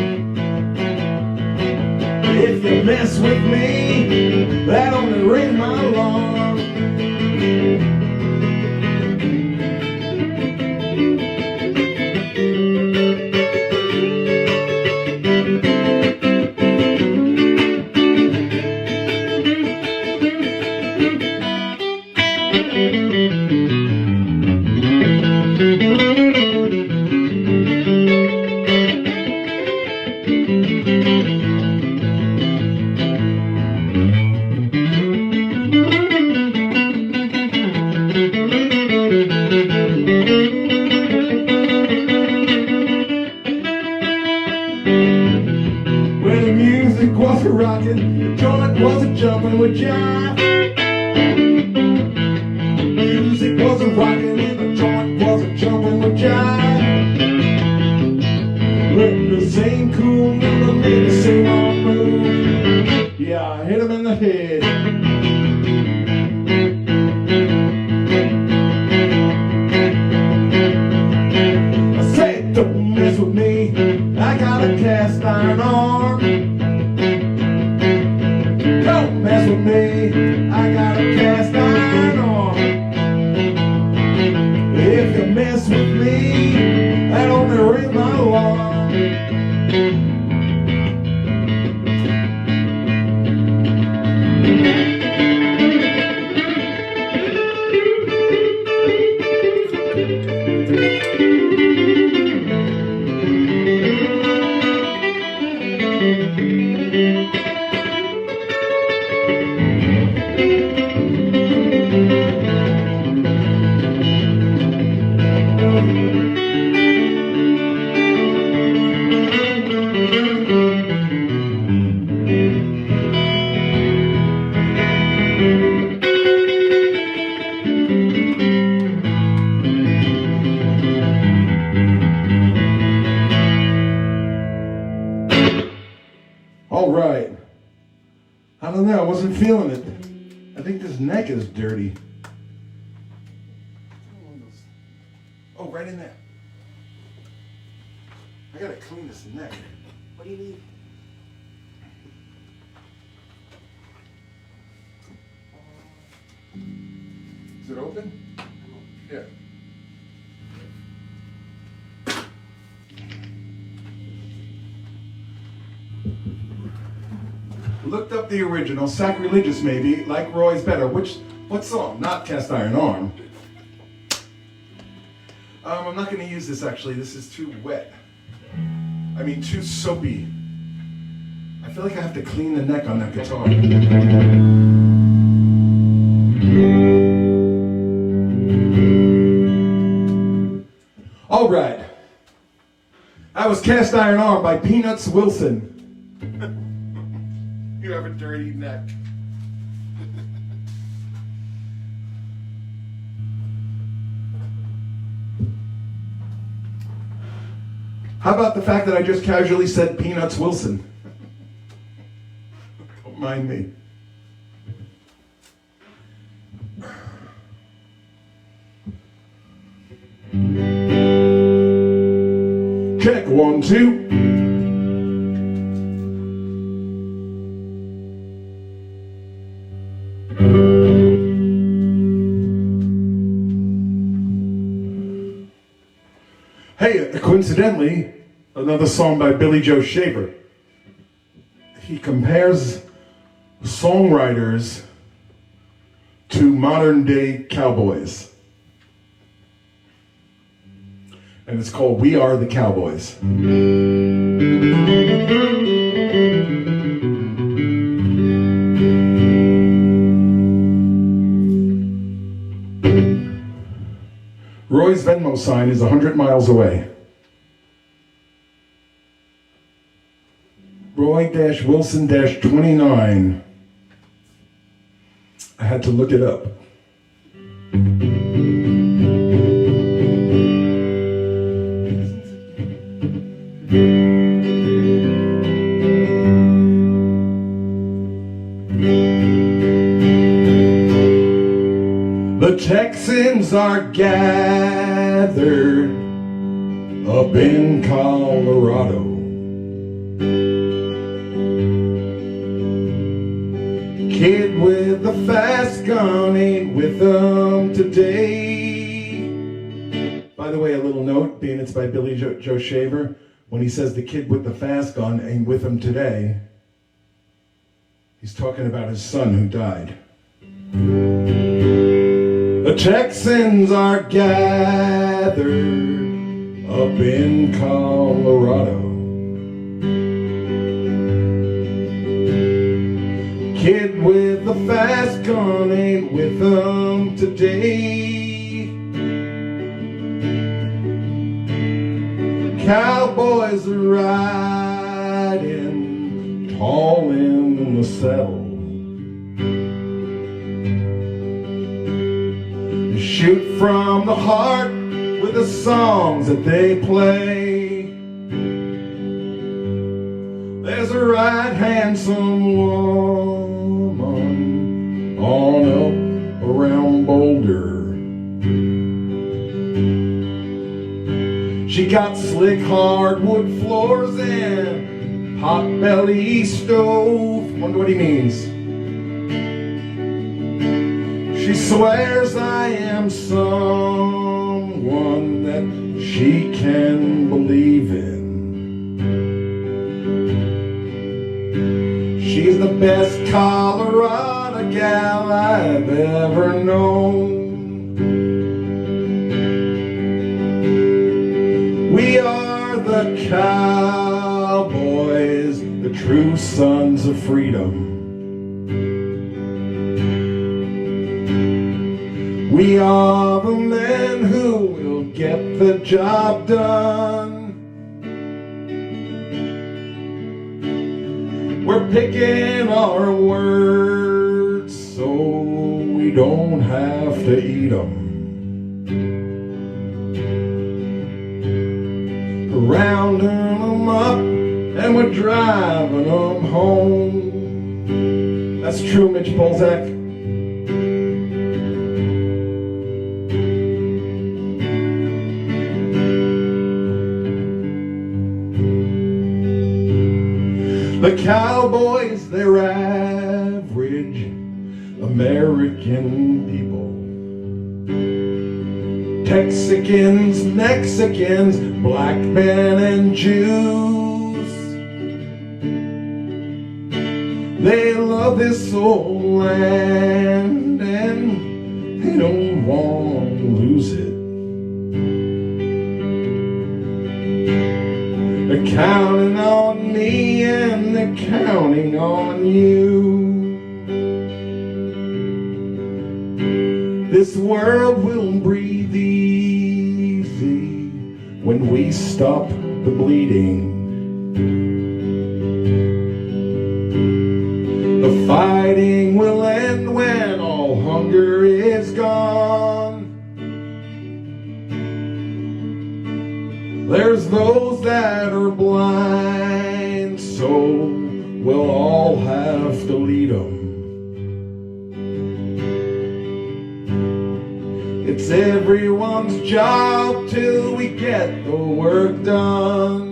If you mess with me, that only rings my alarm. When the music was rocking, the joint was jumping with jive. Music was rocking and the joint was jumping with jive. When the same cool number made the same old move. Yeah, I hit him in the head. I said, don't mess with me, I got a cast iron arm. Don't mess with me, I got a cast iron arm. If you mess with me, that only rings my alarm. All right. I don't know, I wasn't feeling it. I think this neck is dirty. Oh, right in there. I gotta clean this neck. What do you need? Is it open? Yeah. Looked up the original, Sacrilegious maybe, Like Roy's Better. What song? Not Cast Iron Arm. I'm not going to use this actually. This is too wet. I mean, too soapy. I feel like I have to clean the neck on that guitar. All right. That was Cast Iron Arm by Peanuts Wilson. You have a dirty neck. How about the fact that I just casually said Peanuts Wilson? Don't mind me. Check 1, 2. Hey, coincidentally, another song by Billy Joe Shaver. He compares songwriters to modern day cowboys. And it's called We Are the Cowboys. Roy's Venmo sign is 100 miles away. Roy-Wilson-29. I had to look it up. The Texans are gathered up in Colorado. Kid with the fast gun ain't with them today. By the way, a little note, being it's by Billy Joe Shaver, when he says the kid with the fast gun ain't with him today, he's talking about his son who died. The Texans are gathered up in Colorado. Kid with the fast gun ain't with them today. Cowboys are riding tall in the saddle. Shoot from the heart with the songs that they play. There's a right handsome woman on up around Boulder. She got slick hardwood floors and hot belly stove. Wonder what he means. She swears I am someone that she can believe in. She's the best Colorado gal I've ever known. We are the cowboys, the true sons of freedom. We are the men who will get the job done. We're picking our words so we don't have to eat them. We're rounding them up and we're driving them home. That's true, Mitch Bolzak. The cowboys, they're average American people. Texicans, Mexicans, black men and Jews. They love this old land and they don't want to lose it. They're counting on me and they're counting on you. This world will breathe easy when we stop the bleeding. The fighting will end when all hunger is gone. There's those that are blind, so we'll all have to lead them. It's everyone's job till we get the work done.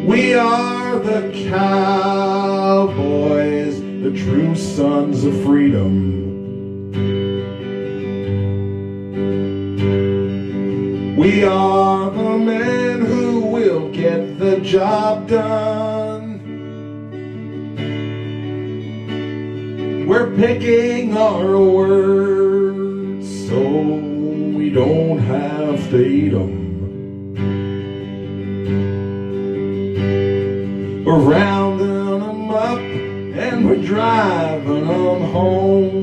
We are the cowboys, the true sons of freedom. We are the men who will get the job done. We're picking our words so we don't have to eat them. We're rounding them up and we're driving them home.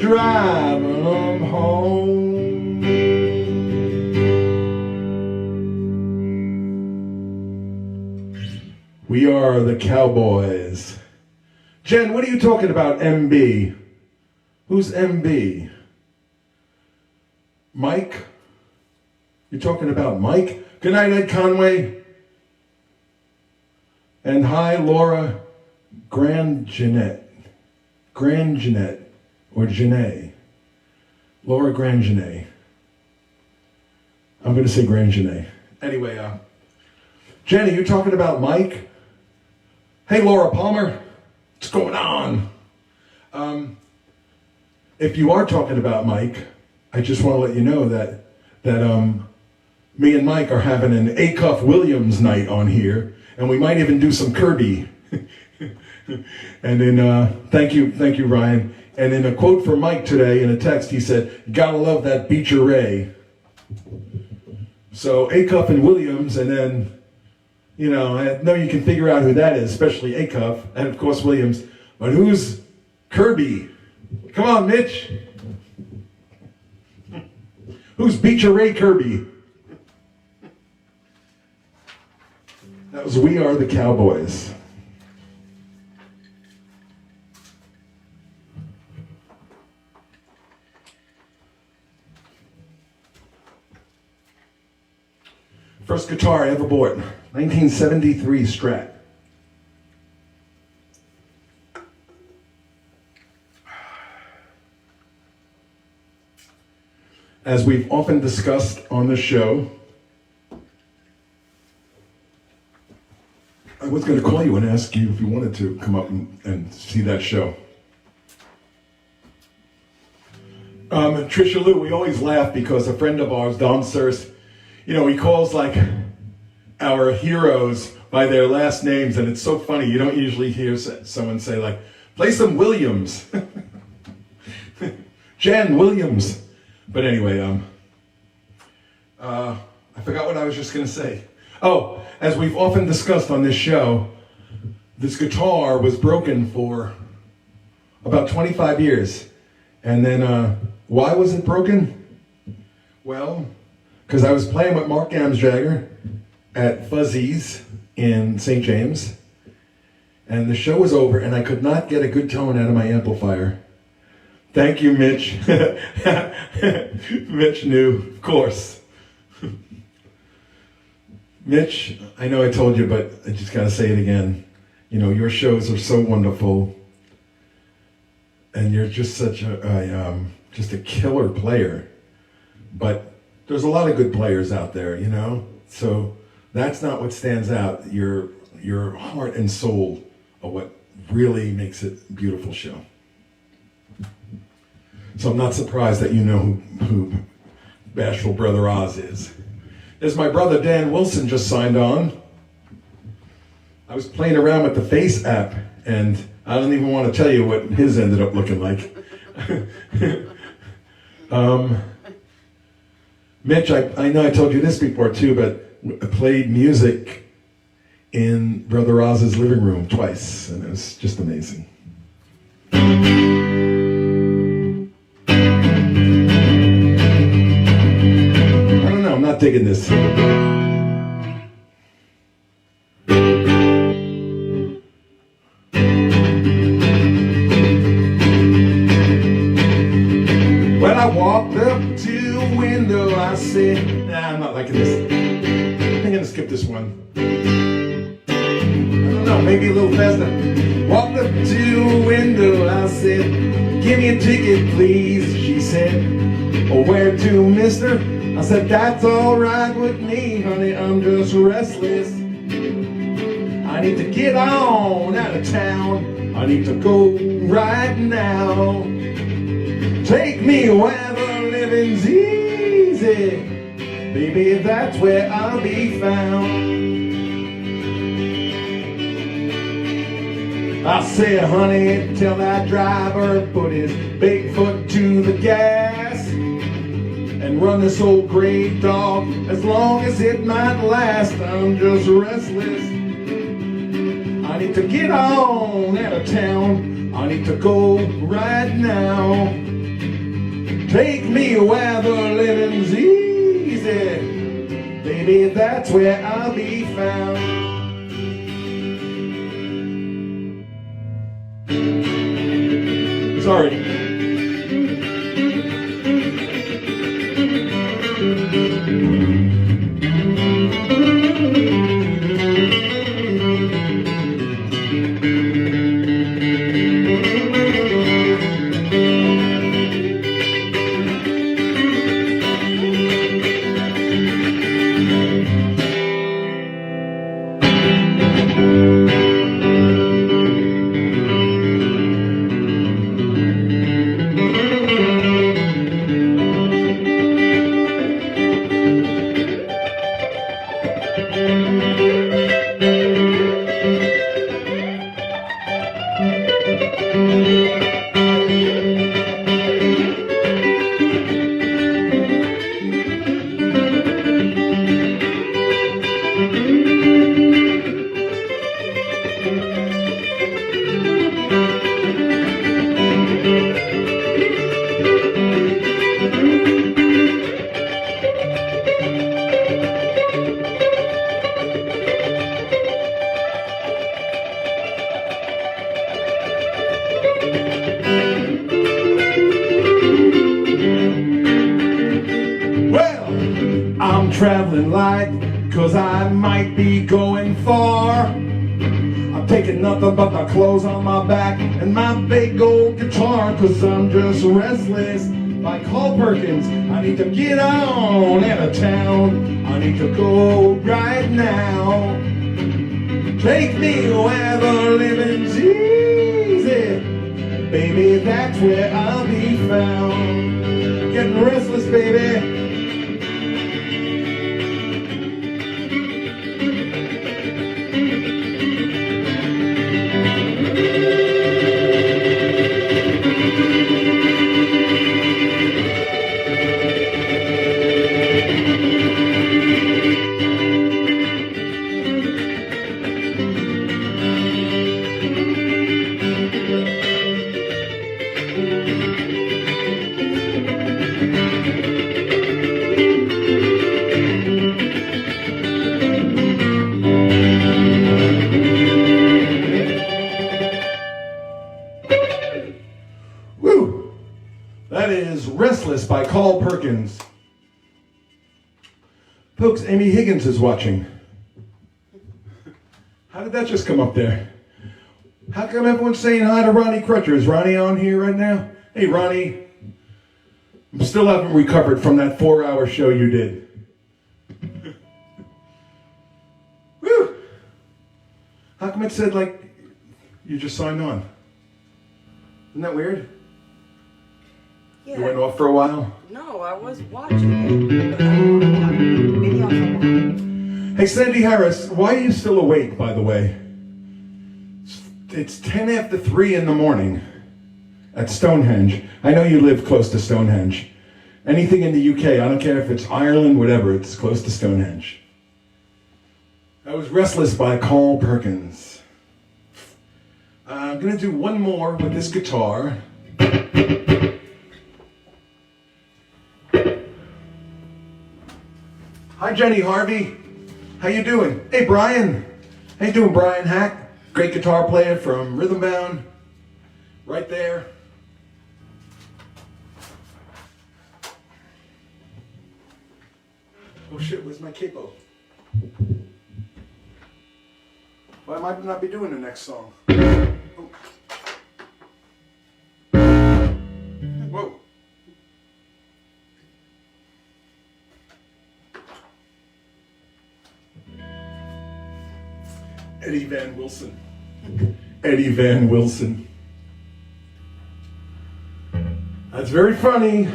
driving them home. We are the Cowboys. Jen, what are you talking about, MB? Who's MB? Mike? You're talking about Mike? Good night, Ed Conway. And hi, Laura Grandjeanette. Grandjeanette, or Janae. Laura Grandjeanette. I'm going to say Grandjeanette. Anyway, Jenny, you talking about Mike? Hey, Laura Palmer. What's going on? If you are talking about Mike, I just want to let you know that me and Mike are having an Acuff Williams night on here, and we might even do some Kirby. And then, thank you, Ryan. And in a quote from Mike today, in a text, he said, "Gotta love that Beecher Ray." So Acuff and Williams, and then, you know, I know you can figure out who that is, especially Acuff, and of course Williams. But who's Kirby? Come on, Mitch. Who's Beecher Ray Kirby? That was We Are the Cowboys. First guitar I ever bought, 1973 Strat. As we've often discussed on the show, I was going to call you and ask you if you wanted to come up and see that show. Trisha Lou, we always laugh because a friend of ours, Don Sirst, you know, he calls like our heroes by their last names, and it's so funny. You don't usually hear someone say like, play some Williams. Jan Williams. But anyway, I forgot what I was just going to say. Oh, as we've often discussed on this show, this guitar was broken for about 25 years. And then, why was it broken? Well, because I was playing with Mark Gamsjagger at Fuzzy's in St. James, and the show was over, and I could not get a good tone out of my amplifier. Thank you, Mitch. Mitch knew, of course. Mitch, I know I told you, but I just got to say it again. You know, your shows are so wonderful, and you're just such a killer player. But there's a lot of good players out there, you know? So that's not what stands out. Your heart and soul are what really makes it a beautiful show. So I'm not surprised that you know who Bashful Brother Oz is. There's my brother Dan Wilson just signed on. I was playing around with the Face app, and I don't even want to tell you what his ended up looking like. Mitch, I know I told you this before too, but I played music in Brother Oz's living room twice, and it was just amazing. I'm not digging this. When I walked up to the window, I said, nah, I'm not liking this. I'm gonna skip this one. I don't know, maybe a little faster. Walked up to the window, I said, give me a ticket, please. She said, oh, where to, mister? I said, that's all right with me, honey, I'm just restless. I need to get on out of town. I need to go right now. Take me where the living's easy. Baby, that's where I'll be found. I said, honey, tell that driver put his big foot to the gas and run this old gray dog as long as it might last. I'm just restless. I need to get on out of town. I need to go right now. Take me where the living's easy. Baby, that's where I'll be found. Sorry. Traveling light, cause I might be going far. I'm taking nothing but the clothes on my back and my big old guitar, cause I'm just restless like Carl Perkins. I need to get on out of town. I need to go right now. Take me where the living's easy. Baby, that's where I'll be found. Getting restless, baby. Restless by Carl Perkins. Folks, Amy Higgins is watching. How did that just come up there? How come everyone's saying hi to Ronnie Crutcher? Is Ronnie on here right now? Hey, Ronnie. I still haven't recovered from that 4-hour show you did. Woo! How come it said, like, you just signed on? Isn't that weird? Yeah. You went off for a while? No, I was watching it. But I don't have video on. Hey, Sandy Harris, why are you still awake, by the way? It's 10 after 3 in the morning at Stonehenge. I know you live close to Stonehenge. Anything in the UK, I don't care if it's Ireland, whatever, it's close to Stonehenge. I was Restless by Carl Perkins. I'm going to do one more with this guitar. Hi, Jenny Harvey. How you doing? Hey, Brian. How you doing, Brian Hack? Great guitar player from Rhythm Bound. Right there. Oh shit, where's my capo? Why might I not be doing the next song? Oh. Whoa. Eddie Van Wilson. Eddie Van Wilson. That's very funny.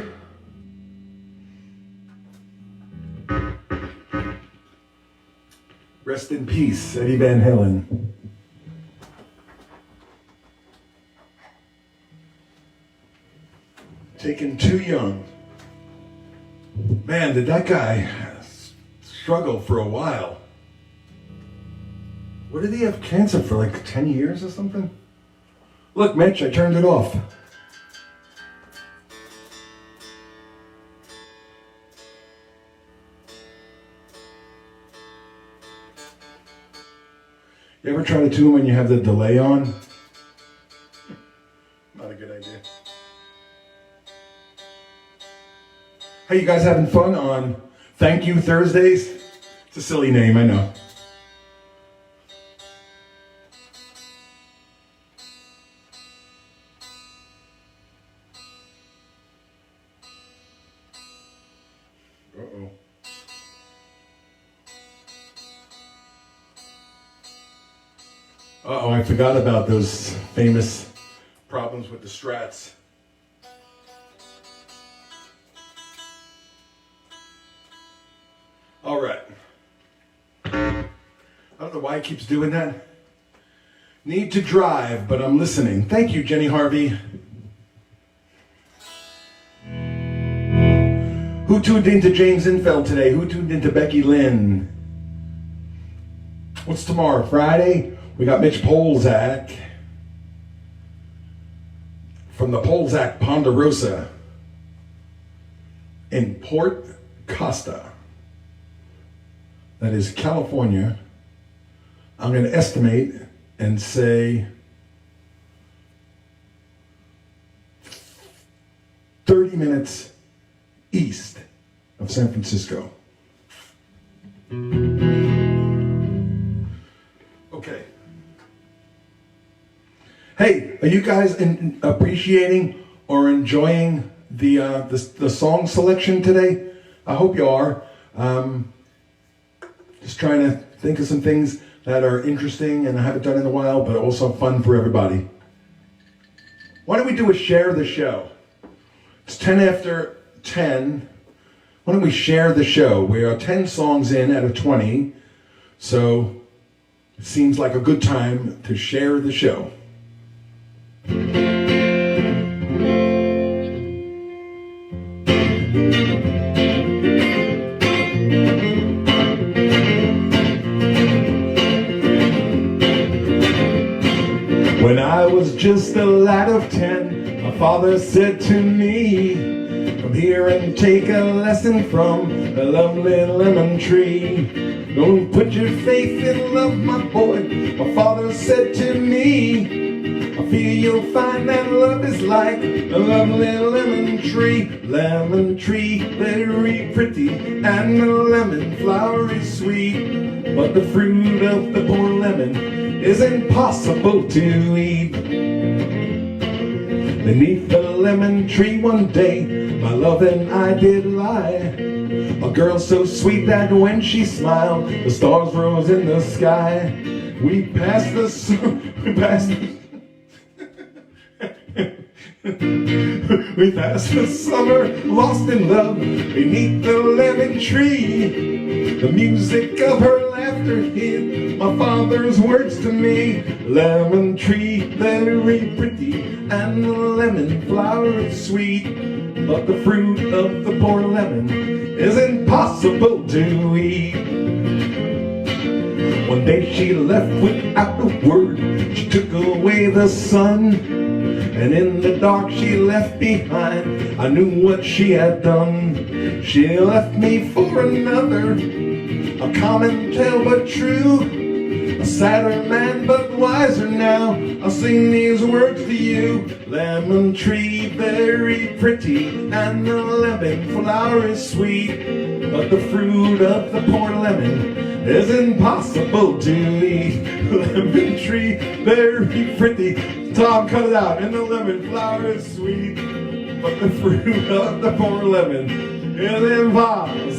Rest in peace, Eddie Van Halen. Taken too young. Man, did that guy struggle for a while. What did he have cancer for, like 10 years or something? Look, Mitch, I turned it off. You ever try to tune when you have the delay on? Not a good idea. Hey, you guys having fun on Thank You Thursdays? It's a silly name, I know. Uh-oh. Uh-oh, I forgot about those famous problems with the Strats. All right. I don't know why it keeps doing that. Need to drive, but I'm listening. Thank you, Jenny Harvey. Who tuned into James Infeld today? Who tuned into Becky Lynn? What's tomorrow? Friday? We got Mitch Polzak from the Polzak Ponderosa in Port Costa. That is California. I'm going to estimate and say 30 minutes east of San Francisco. Okay. Hey, are you guys appreciating or enjoying the song selection today? I hope you are. Just trying to think of some things that are interesting and I haven't done in a while, but also fun for everybody. Why don't we do a share the show? It's 10 after 10. Why don't we share the show? We are 10 songs in out of 20, so it seems like a good time to share the show. When I was just a lad of 10, my father said to me, come here and take a lesson from the lovely lemon tree. Don't put your faith in love, my boy, my father said to me. I feel you'll find that love is like a lovely lemon tree. Lemon tree, very pretty, and the lemon flower is sweet. But the fruit of the poor lemon is impossible to eat. Beneath the lemon tree one day, my love and I did lie. A girl so sweet that when she smiled, the stars rose in the sky. We passed the we passed the summer lost in love beneath the lemon tree. The music of her laughter hid my father's words to me. Lemon tree, very pretty, and the lemon flower is sweet. But the fruit of the poor lemon is impossible to eat. One day she left without a word. She took away the sun, and in the dark she left behind. I knew what she had done. She left me for another, a common tale but true. A sadder man but wiser now, I'll sing these words to you. Lemon tree, very pretty, and the lemon flower is sweet. But the fruit of the poor lemon is impossible to eat. Lemon tree, very pretty, Tom, cut it out. And the lemon flower is sweet, but the fruit of the poor lemon is impossible.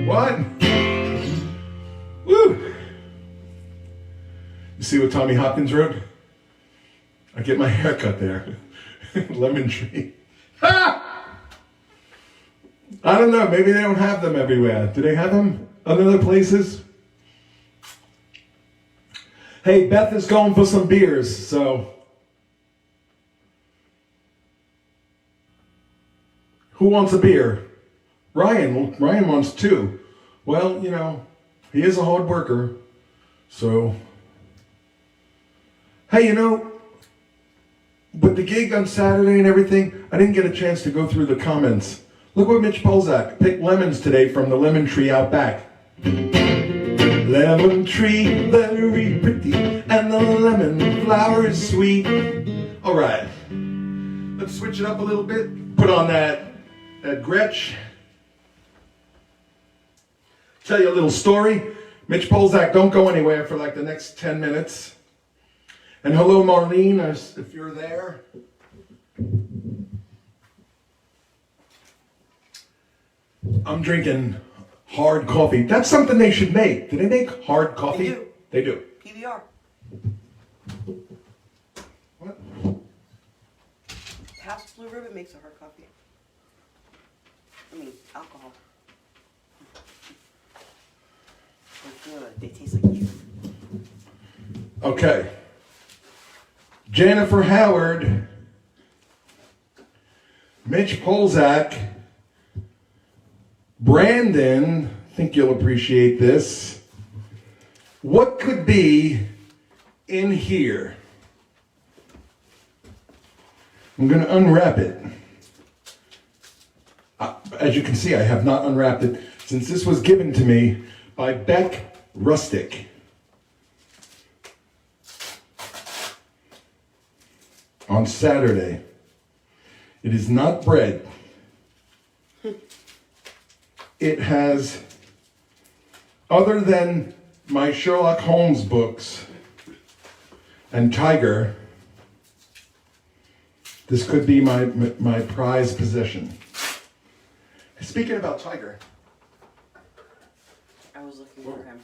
What? Woo! You see what Tommy Hopkins wrote? I get my hair cut there. Lemon tree. Ah! I don't know, maybe they don't have them everywhere. Do they have them in other places? Hey, Beth is going for some beers, so. Who wants a beer? Ryan wants two. Well, you know, he is a hard worker, so. Hey, you know, with the gig on Saturday and everything, I didn't get a chance to go through the comments Look what Mitch Polzak picked lemons today from the lemon tree out back. Lemon tree, very pretty, and the lemon flower is sweet. All right, let's switch it up a little bit. Put on that Gretsch. Tell you a little story. Mitch Polzak, don't go anywhere for like the next 10 minutes. And hello, Marlene, if you're there. I'm drinking hard coffee. That's something they should make. Do they make hard coffee? They do. They do. PBR. What? House Blue Ribbon makes a hard coffee. I mean, alcohol. They're good. They taste like you. Okay. Jennifer Howard, Mitch Polzak, Brandon, I think you'll appreciate this. What could be in here? I'm going to unwrap it. As you can see, I have not unwrapped it since this was given to me by Beck Rustic. On Saturday. It is not bread. It has, other than my Sherlock Holmes books and Tiger, this could be my prized possession. Speaking about Tiger. I was looking for him.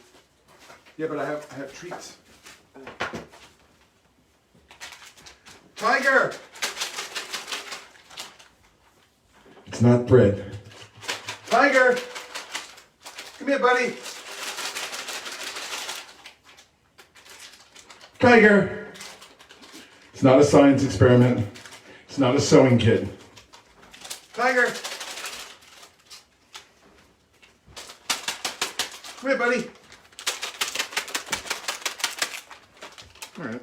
Yeah, but I have treats. Tiger! It's not bread. Tiger! Come here, buddy. Tiger! It's not a science experiment. It's not a sewing kit. Tiger! Come here, buddy. All right.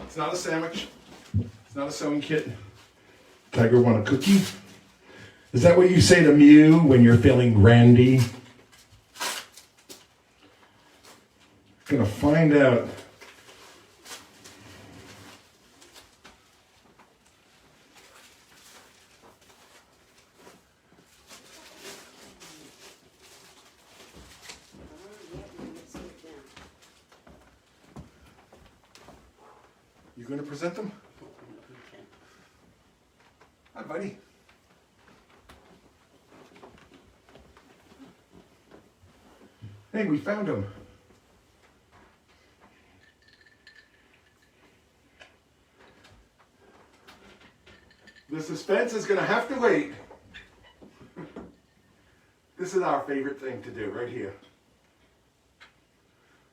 It's not a sandwich. It's not a sewing kit. Tiger want a cookie? Is that what you say to Mew when you're feeling randy? Gonna find out. You gonna present them? Hi, buddy. Hey, we found him. The suspense is gonna have to wait. This is our favorite thing to do right here.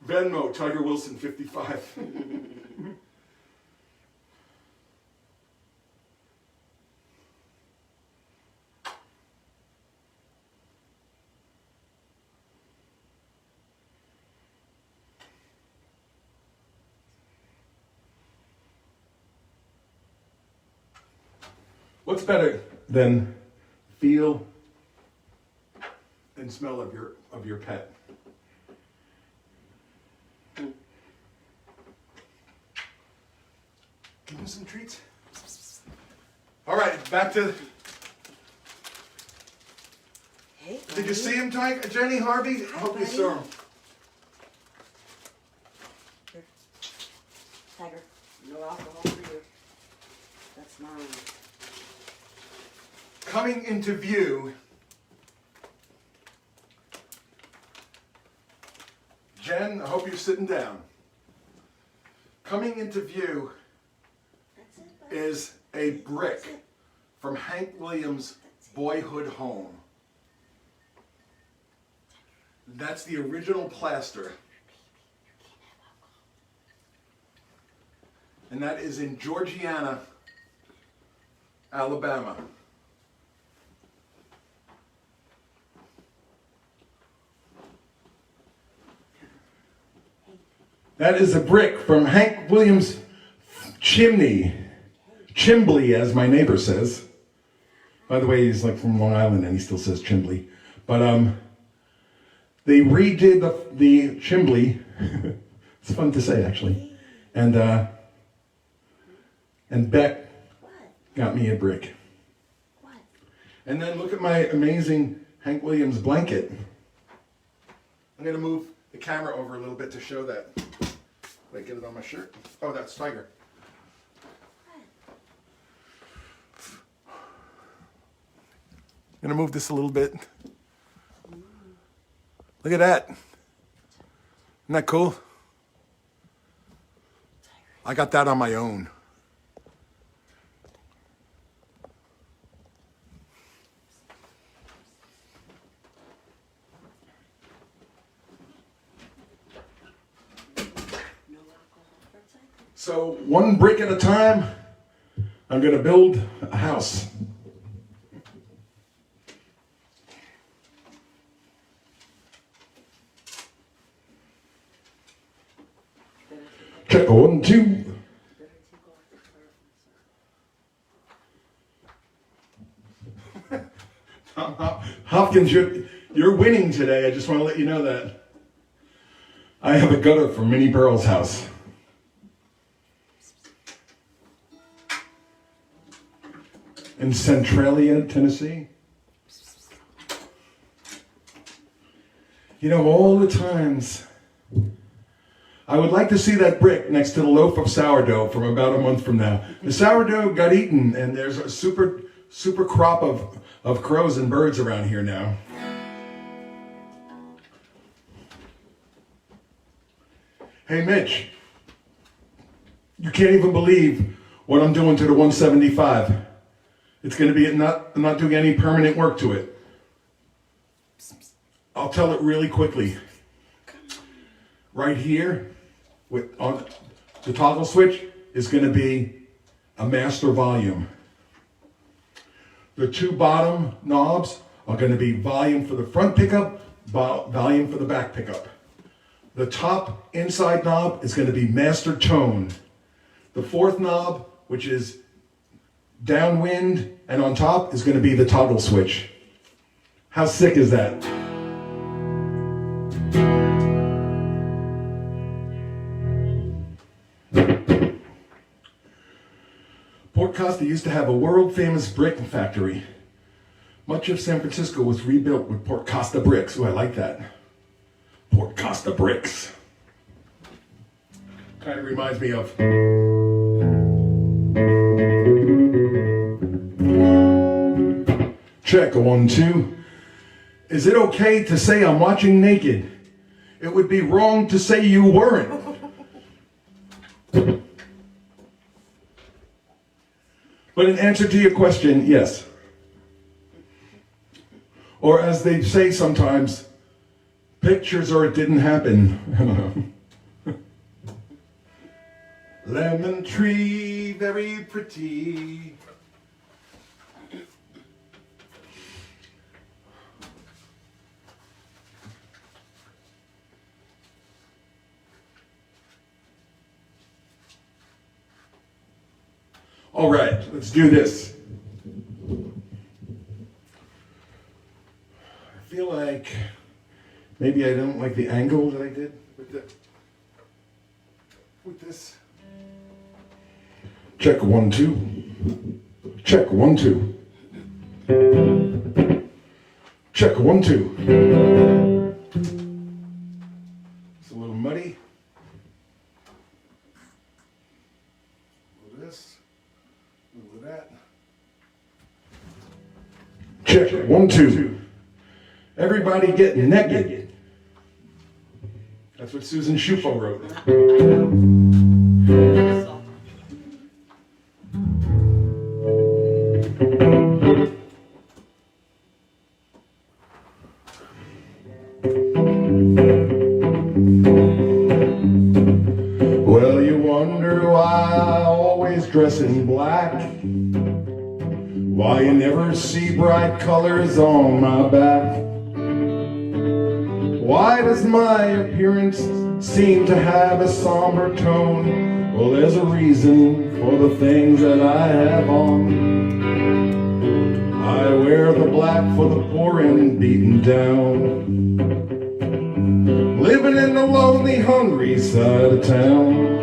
Venmo, Tiger Wilson 55. What's better than feel and smell of your pet? Give him some treats. All right, back to. Hey, Did you see him, Jenny Harvey? Hi, Hope you buddy. saw him. Here. Tiger, no alcohol for you. That's mine. Coming into view, Jen, I hope you're sitting down. Coming into view That's it, buddy. is a brick from Hank Williams' boyhood home. That's the original plaster. And that is in Georgiana, Alabama. That is a brick from Hank Williams' chimney Chimbley, as my neighbor says. By the way, he's like from Long Island and he still says Chimbley. But they redid the Chimbley. It's fun to say, actually. And Beck got me a brick. What? And then look at my amazing Hank Williams blanket. I'm gonna move the camera over a little bit to show that. Wait, get it on my shirt. Oh, that's Tiger. I'm gonna move this a little bit. Look at that. Isn't that cool? I got that on my own. So one brick at a time, I'm gonna build a house. Check 1, 2. Hopkins, you're winning today. I just want to let you know that. I have a gutter from Minnie Pearl's house. In Centralia, Tennessee. You know, all the times I would like to see that brick next to the loaf of sourdough from about a month from now. The sourdough got eaten, and there's a super crop of crows and birds around here now. Hey, Mitch, you can't even believe what I'm doing to the 175. It's going to be I'm not doing any permanent work to it. I'll tell it really quickly. Right here, on the toggle switch is going to be a master volume. The two bottom knobs are going to be volume for the front pickup, volume for the back pickup. The top inside knob is going to be master tone. The fourth knob, which is downwind and on top, is going to be the toggle switch. How sick is that? Port Costa used to have a world-famous brick factory. Much of San Francisco was rebuilt with Port Costa bricks. Oh, I like that. Port Costa bricks. Kind of reminds me of... Check 1, 2. Is it okay to say I'm watching naked? It would be wrong to say you weren't. But in answer to your question, yes. Or as they say sometimes, pictures or it didn't happen. Lemon tree, very pretty. All right, let's do this. I feel like maybe I don't like the angle that I did with this. Check 1, 2. Check 1, 2. Check 1, 2. It's a little muddy. A little this. A little of that. Check 1, 2. Everybody get naked. That's what Susan Schufo wrote. Well, you wonder why I always dress in black, why you never see bright colors on my back. Why does my appearance seem to have a somber tone? Well, there's a reason for the things that I have on. I wear the black for the poor and beaten down, living in the lonely, hungry side of town.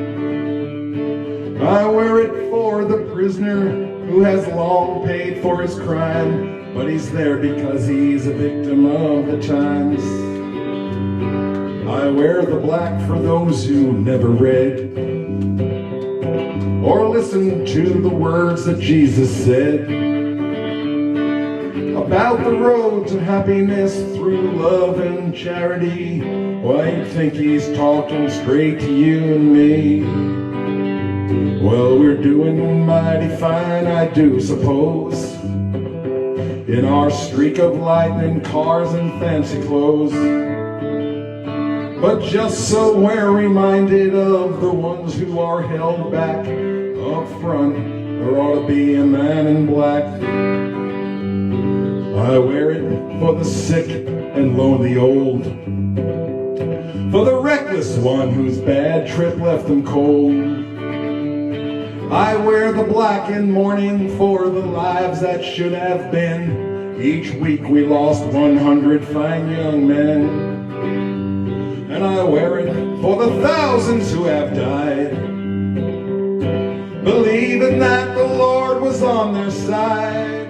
I wear it for the prisoner who has long paid for his crime, but he's there because he's a victim of the times. I wear the black for those who never read or listened to the words that Jesus said about the road to happiness through love and charity. Why, you think he's talking straight to you and me? Well, we're doing mighty fine, I do suppose, in our streak of lightning, cars and fancy clothes. But just so we're reminded of the ones who are held back up front, there ought to be a man in black. I wear it for the sick and lonely old, for the reckless one whose bad trip left them cold. I wear the black in mourning for the lives that should have been. Each week we lost 100 fine young men. And I wear it for the thousands who have died, believing that the Lord was on their side.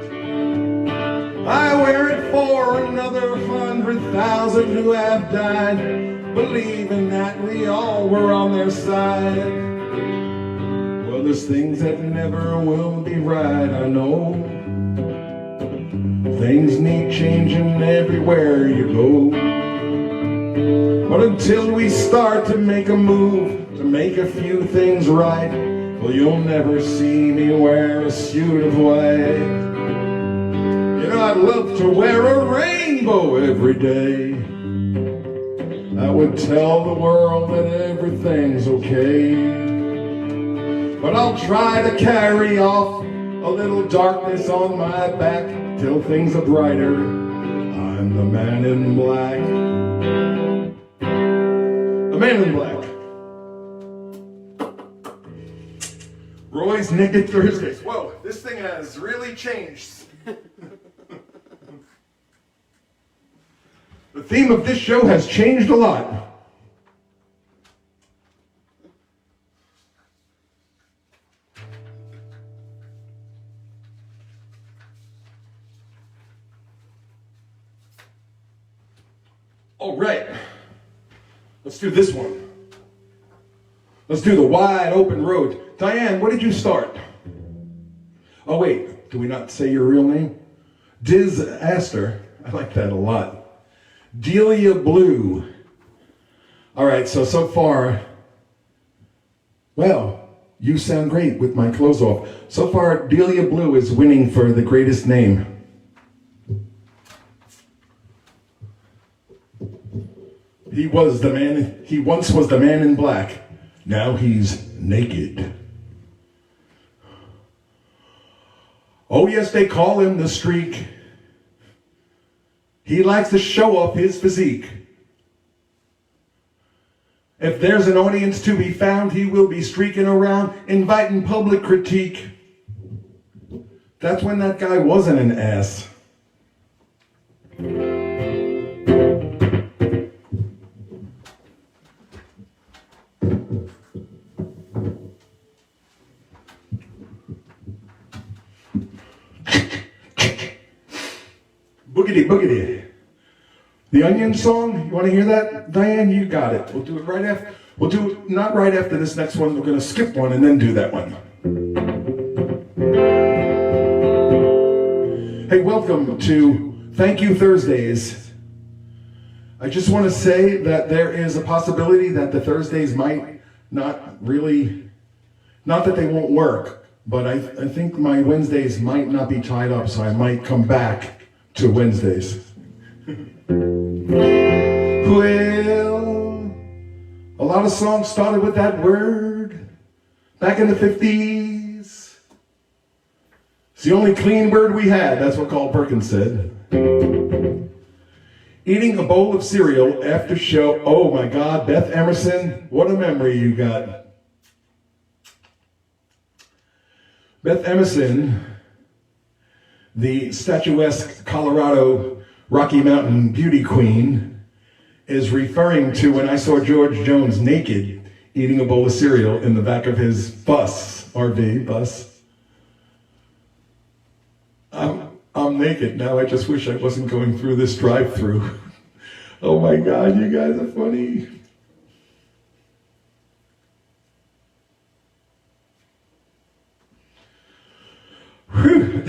I wear it for another 100,000 who have died, believing that we all were on their side. Well, there's things that never will be right, I know. Things need changing everywhere you go. But until we start to make a move, to make a few things right, well, you'll never see me wear a suit of white. You know, I'd love to wear a rainbow every day. I would tell the world that everything's okay. But I'll try to carry off a little darkness on my back till things are brighter. I'm the man in black. The man in black. Roy's Naked Thursdays. Whoa, this thing has really changed. The theme of this show has changed a lot. All right, let's do this one. Let's do the wide open road. Diane, what did you start? Oh wait, do we not say your real name? Diz Astor. I like that a lot. Delia Blue. All right, so far, well, you sound great with my clothes off. So far, Delia Blue is winning for the greatest name. He once was the man in black. Now he's naked. Oh yes, they call him the Streak. He likes to show off his physique. If there's an audience to be found, he will be streaking around, inviting public critique. That's when that guy wasn't an ass. Boogity, boogity. The Onion song, you want to hear that? Diane, you got it. We'll do it right after. We'll do it not right after this next one. We're going to skip one and then do that one. Hey, welcome to Thank You Thursdays. I just want to say that there is a possibility that the Thursdays might not really, not that they won't work, but I think my Wednesdays might not be tied up, so I might come back to Wednesdays. Well, a lot of songs started with that word back in the 50s. It's the only clean word we had, that's what Carl Perkins said. Eating a bowl of cereal after show. Oh my God, Beth Emerson, what a memory you got. Beth Emerson, the statuesque Colorado Rocky Mountain beauty queen, is referring to when I saw George Jones naked eating a bowl of cereal in the back of his RV bus. I'm naked now. I just wish I wasn't going through this drive-through. Oh my God, you guys are funny. Whew.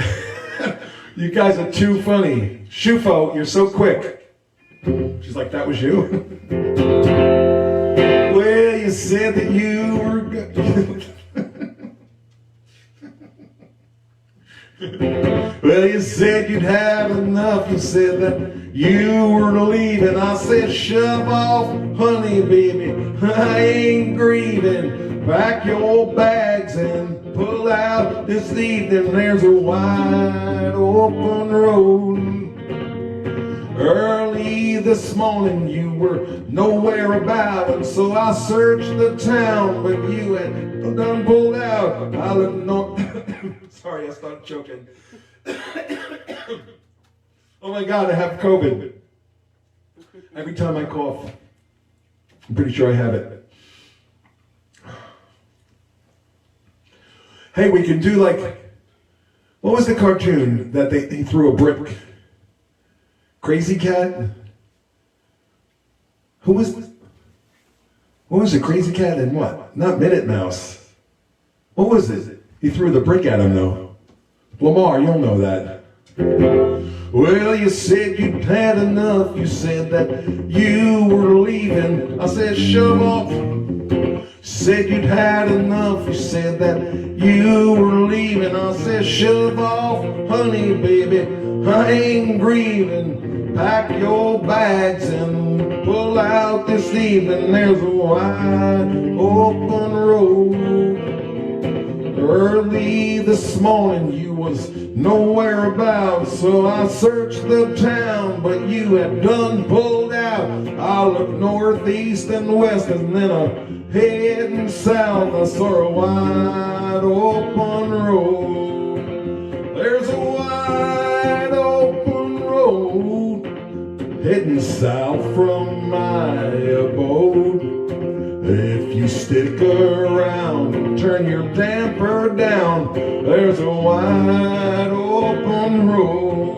You guys are too funny. Shufo, you're so quick. She's like, that was you? Well, you said that you were good. Well, you said you'd had enough. You said that you were leaving. I said, shove off, honey, baby. I ain't grieving. Pack your bags and pull out this evening. There's a wide open road. Early this morning you were nowhere about, and so I searched the town, but you had done pulled out. I looked north. Sorry, I started choking. Oh my God, I have COVID. Every time I cough, I'm pretty sure I have it. Hey, we can do like, what was the cartoon that he threw a brick? Crazy Cat? What was it? Crazy Cat and what? Not Minute Mouse. What was it? He threw the brick at him though. Lamar, you'll know that. Well, you said you'd had enough. You said that you were leaving. I said, shove off. Said you'd had enough. You said that you were leaving. I said, shove off, honey, baby. I ain't grieving. Pack your bags and pull out this evening. There's a wide open road. Early this morning you was nowhere about, so I searched the town, but you had done pulled out. I looked northeast and west, and then I heading south. I saw a wide open road. There's a wide open road heading south from my abode. If you stick around and turn your damper down, there's a wide open road.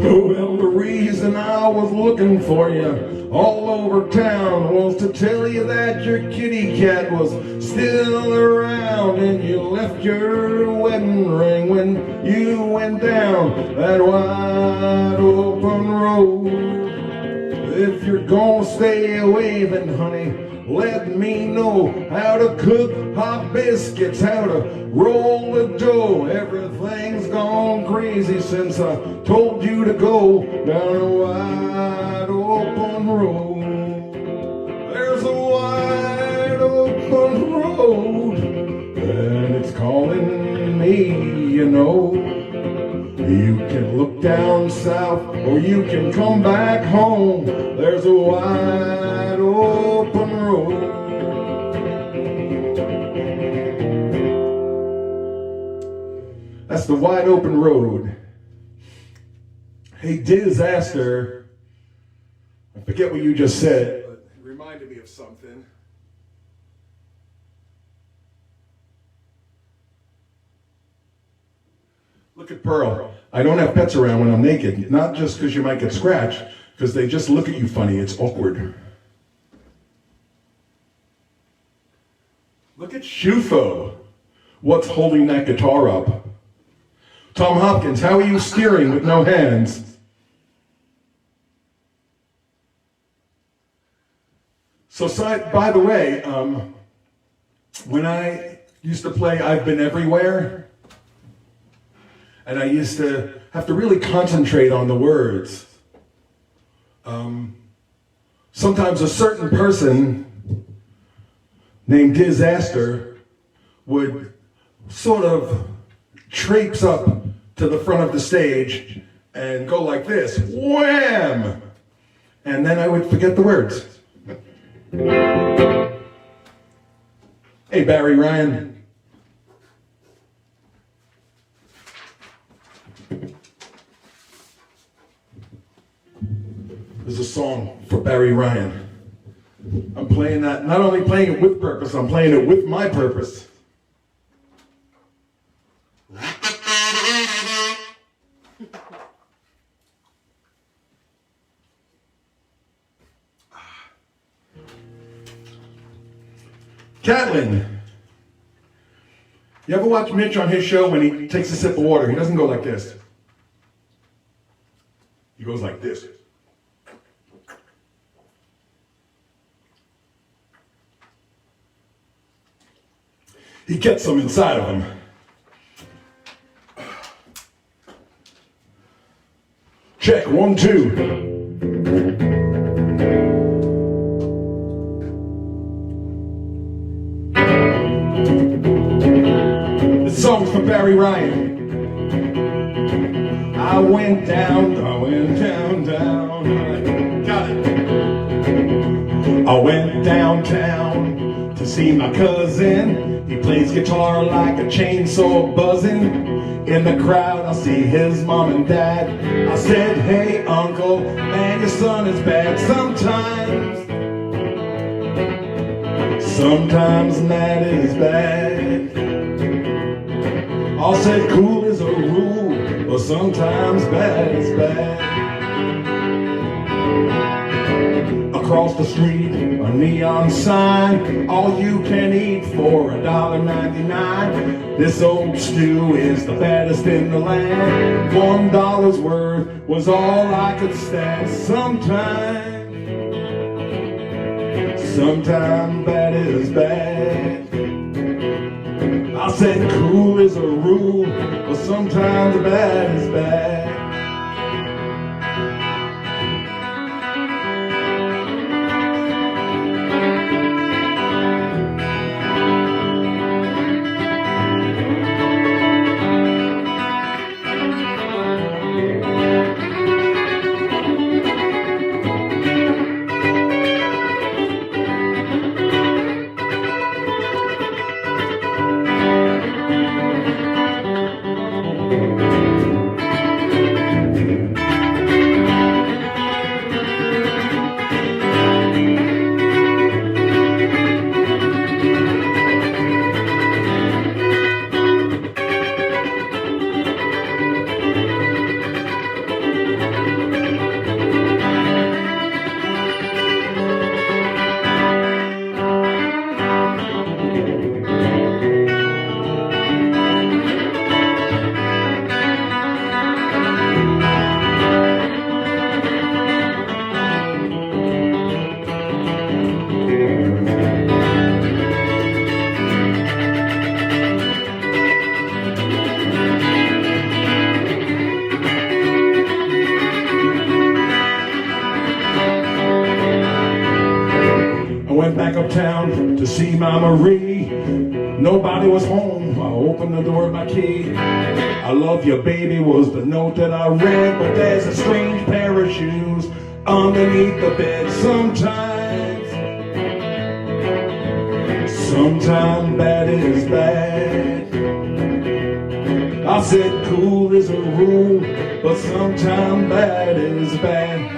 Well, the reason I was looking for you all over town was to tell you that your kitty cat was still around, and you left your wedding ring when you went down that wide open road. If you're gonna stay away, then honey, let me know how to cook hot biscuits, how to roll the dough. Everything's gone crazy since I told you to go down a wide open road. There's a wide open road, and it's calling me, you know. You can look down south, or you can come back home. There's a wide open road. That's the wide open road. Hey, disaster. I forget what you just said, but it reminded me of something. Look at Pearl. I don't have pets around when I'm naked. Not just because you might get scratched, because they just look at you funny. It's awkward. Look at Shufo. What's holding that guitar up? Tom Hopkins, how are you steering with no hands? So, by the way, when I used to play I've Been Everywhere, and I used to have to really concentrate on the words. Sometimes a certain person named Disaster would sort of traipse up to the front of the stage and go like this, wham! And then I would forget the words. Hey, Barry Ryan. There's a song for Barry Ryan. I'm playing that, not only playing it with purpose, I'm playing it with my purpose. Catlin. You ever watch Mitch on his show when he takes a sip of water? He doesn't go like this. He goes like this. He gets some inside of him. Check, 1, 2. This song's for Barry Ryan. I went down. Got it. I went downtown to see my cousin. He plays guitar like a chainsaw buzzing. In the crowd I see his mom and dad. I said, hey uncle, man your son is bad sometimes. Sometimes that is bad. I said cool is a rule, but sometimes bad is bad. Across the street, a neon sign, all you can eat for $1.99. This old stew is the baddest in the land. $1 worth was all I could stand. Sometimes bad is bad. I said cool is a rule, but sometimes bad is bad. Back uptown to see my Marie. Nobody was home. I opened the door with my key. I love you, baby, was the note that I read. But there's a strange pair of shoes underneath the bed. Sometimes bad is bad. I said cool is a rule, but sometimes bad is bad.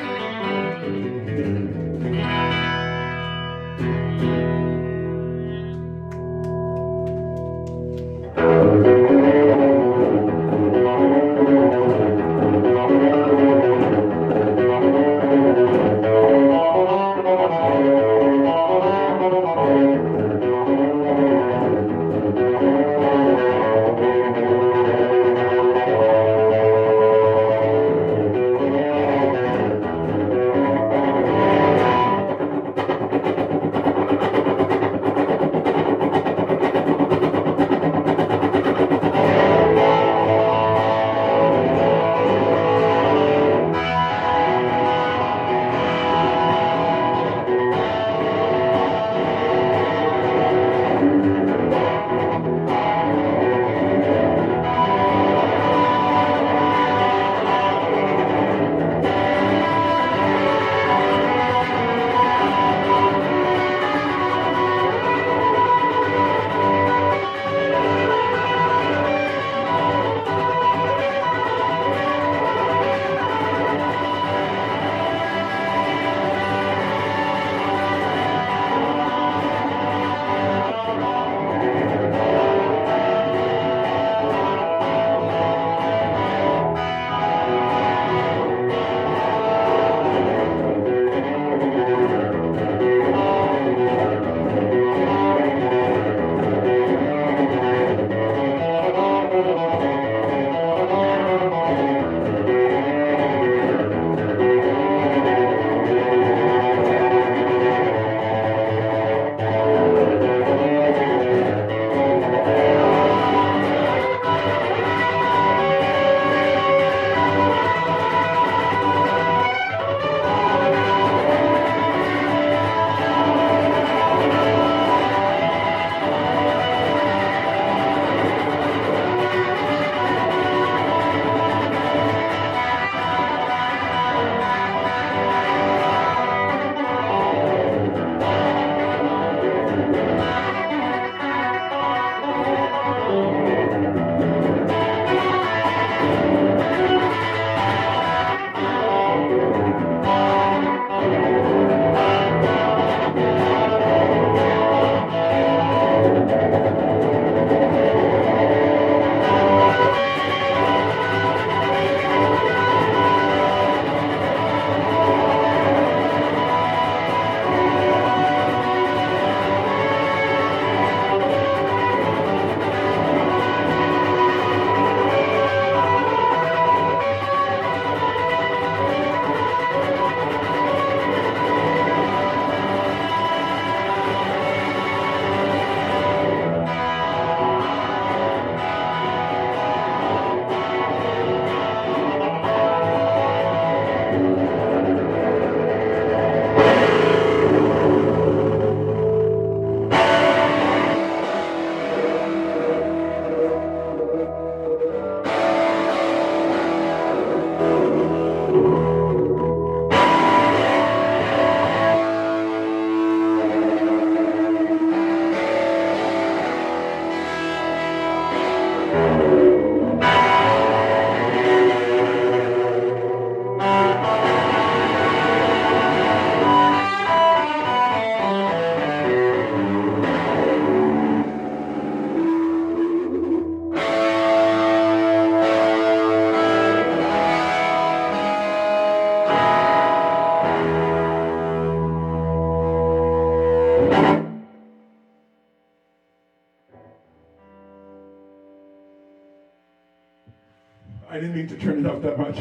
I didn't mean to turn it up that much.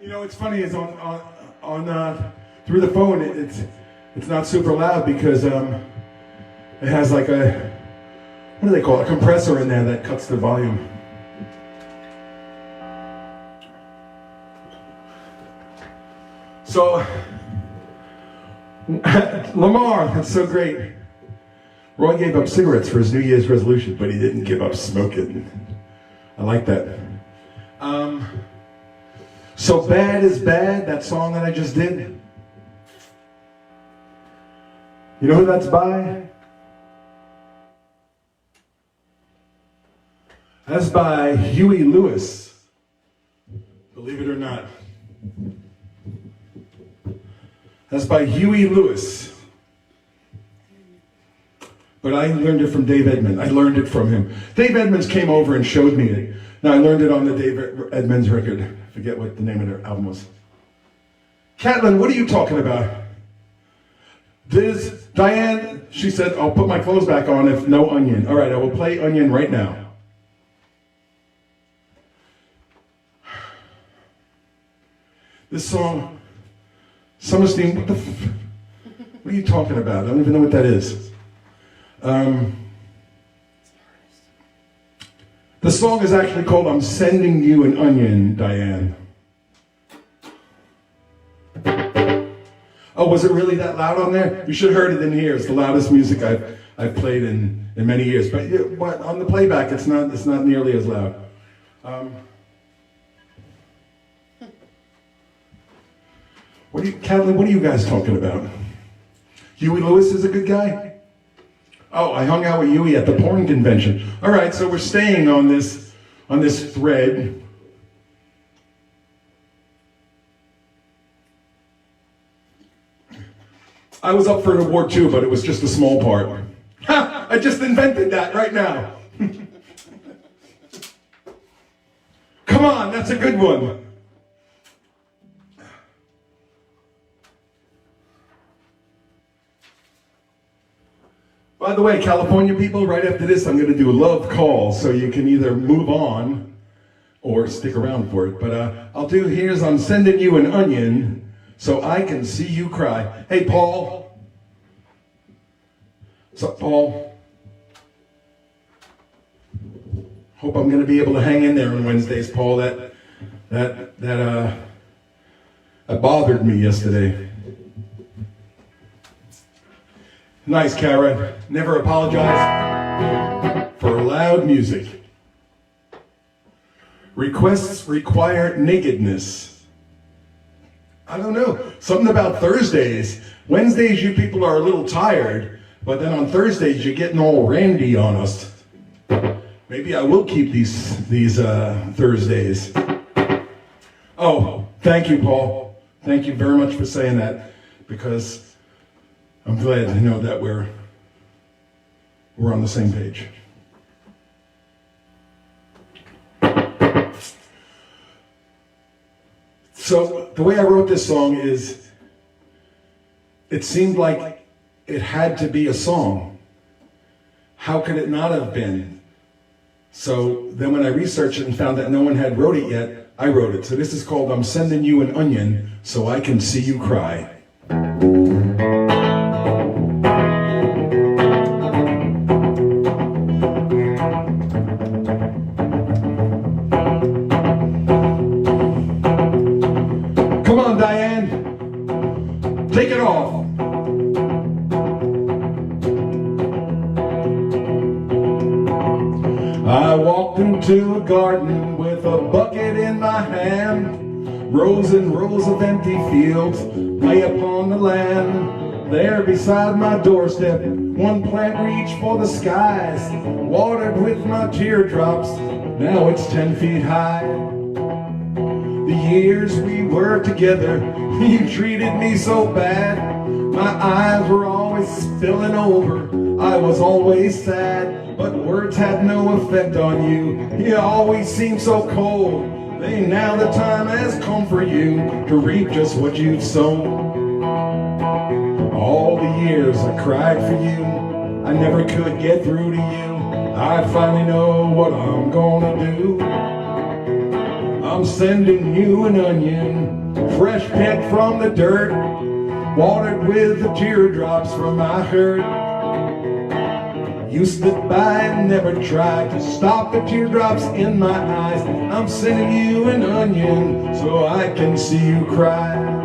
You know, it's funny is on through the phone it's not super loud because it has like a, what do they call it, a compressor in there that cuts the volume. So Lamar, that's so great. Roy gave up cigarettes for his New Year's resolution, but he didn't give up smoking. I like that. So Bad is Bad, that song that I just did. You know who that's by? That's by Huey Lewis. Believe it or not. That's by Huey Lewis. But I learned it from Dave Edmunds. I learned it from him. Dave Edmunds came over and showed me it. Now I learned it on the Dave Edmunds record. I forget what the name of their album was. Catlin, what are you talking about? Diane, she said, I'll put my clothes back on if no Onion. All right, I will play Onion right now. This song, Summerstein, what are you talking about? I don't even know what that is. The song is actually called I'm Sending You an Onion, Diane. Oh, was it really that loud on there? You should have heard it in here. It's the loudest music I've played in many years. But on the playback, it's not nearly as loud. Kathleen, what are you guys talking about? Huey Lewis is a good guy? Oh, I hung out with Huey at the porn convention. All right, so we're staying on this thread. I was up for an award too, but it was just a small part. Ha! I just invented that right now. Come on, that's a good one. By the way, California people, right after this, I'm going to do a love call, so you can either move on or stick around for it. But I'll do, here's I'm Sending You an Onion so I can see you cry. Hey, Paul. What's up, Paul? Hope I'm going to be able to hang in there on Wednesdays, Paul. That bothered me yesterday. Nice, Kara. Never apologize for loud music. Requests require nakedness. I don't know. Something about Thursdays. Wednesdays, you people are a little tired, but then on Thursdays, you're getting all randy on us. Maybe I will keep these Thursdays. Oh, thank you, Paul. Thank you very much for saying that, because I'm glad to know that we're on the same page. So the way I wrote this song is, it seemed like it had to be a song. How could it not have been? So then when I researched it and found that no one had wrote it yet, I wrote it. So this is called I'm Sending You an Onion so I can see you cry. Come on, Diane. Take it off. I walked into a garden with a bucket in my hand, rows and rows of empty fields lay upon the land. There beside my doorstep, one plant reached for the skies, watered with my teardrops, now it's 10 feet high. The years we were together, you treated me so bad. My eyes were always spilling over, I was always sad. But words had no effect on you, you always seemed so cold. Hey, now the time has come for you to reap just what you've sown. All the years I cried for you, I never could get through to you. I finally know what I'm gonna do. I'm sending you an onion, fresh picked from the dirt, watered with the teardrops from my hurt. You stood by and never tried to stop the teardrops in my eyes. I'm sending you an onion so I can see you cry.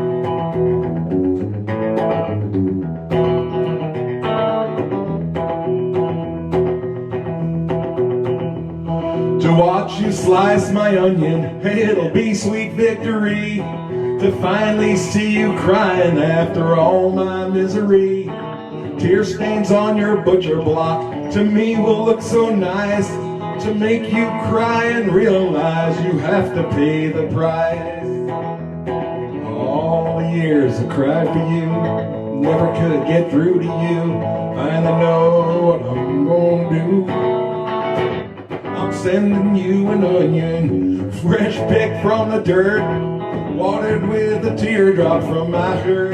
To watch you slice my onion, it'll be sweet victory. To finally see you crying after all my misery. Tear stains on your butcher block to me will look so nice. To make you cry and realize you have to pay the price. All the years I cried for you, never could get through to you. Finally know what I'm gonna do. I'm sending you an onion, fresh picked from the dirt, watered with a teardrop from my hurt.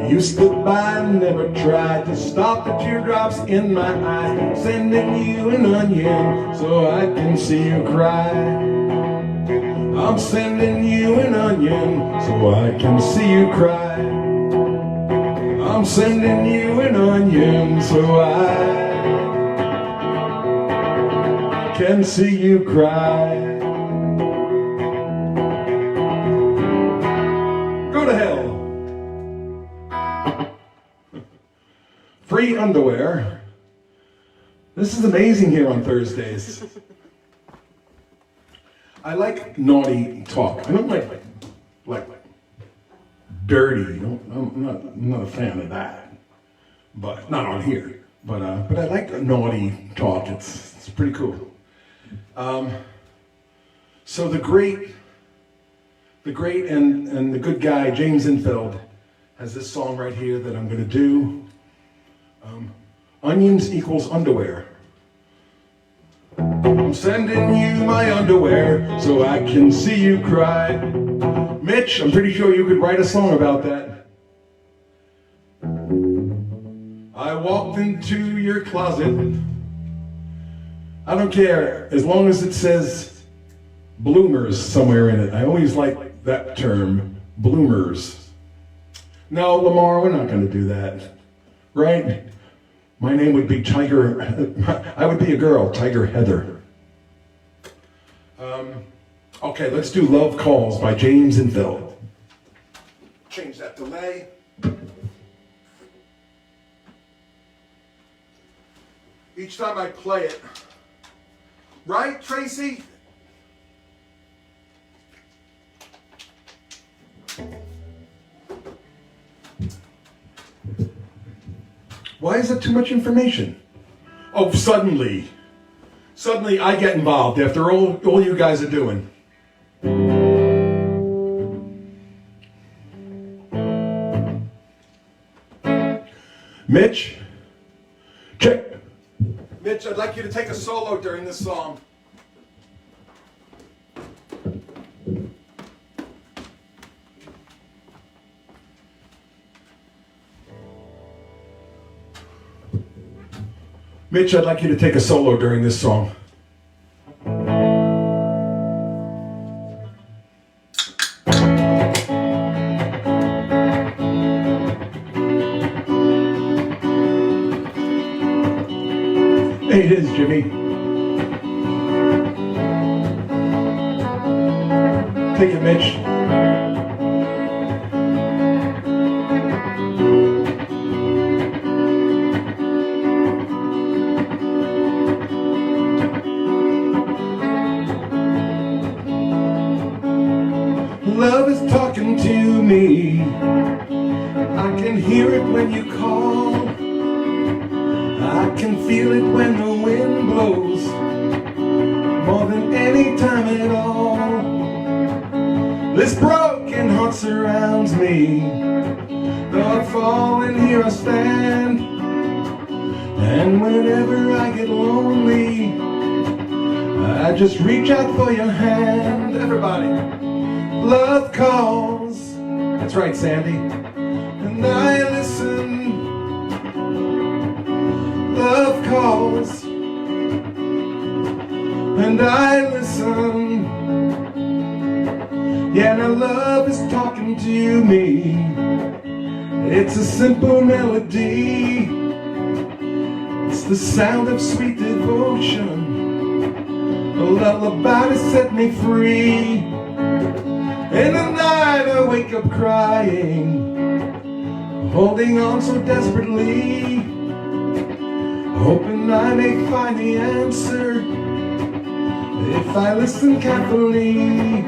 You stood by and never tried to stop the teardrops in my eyes. Sending you an onion so I can see you cry. I'm sending you an onion so I can see you cry. I'm sending you an onion so I can see you cry. Go to hell. Free underwear. This is amazing here on Thursdays. I like naughty talk. I don't like dirty. I'm not a fan of that. But not on here. But I like naughty talk. It's pretty cool. So the great and the good guy James Infield has this song right here that I'm going to do. Onions equals underwear. I'm sending you my underwear so I can see you cry. Mitch, I'm pretty sure you could write a song about that. I walked into your closet. I don't care, as long as it says bloomers somewhere in it. I always like that term, bloomers. No, Lamar, we're not going to do that, right? My name would be Tiger, I would be a girl, Tiger Heather. Okay, let's do Love Calls by James Infield. Change that delay. Each time I play it, right, Tracy? Why is it too much information? Oh, suddenly I get involved after all you guys are doing. Mitch, check. Mitch, I'd like you to take a solo during this song. Mitch, I'd like you to take a solo during this song. Hey, it is, Jimmy. Take it, Mitch. Love is talking to me. I can hear it when you call. I can feel it when the wind blows. More than any time at all. This broken heart surrounds me. Though I fall and here I stand. And whenever I get lonely, I just reach out for your hand. Everybody. Love calls. That's right, Sandy. And I listen. Love calls. And I listen. now love is talking to me. It's a simple melody. It's the sound of sweet devotion. A lullaby to set me free. In the night I wake up crying, holding on so desperately, hoping I may find the answer if I listen carefully.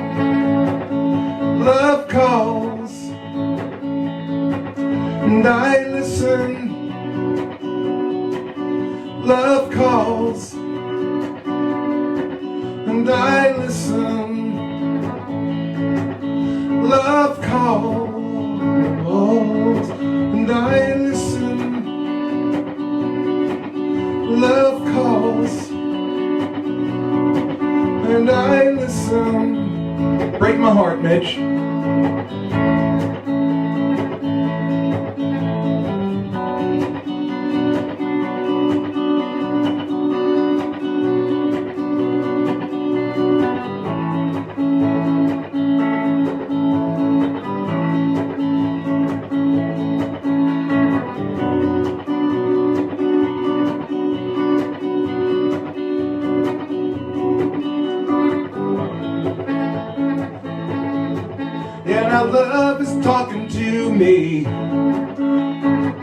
Love calls, and I listen. Love calls, and I listen. Love calls, and I listen. Love calls, and I listen. Break my heart, Mitch. Now love is talking to me.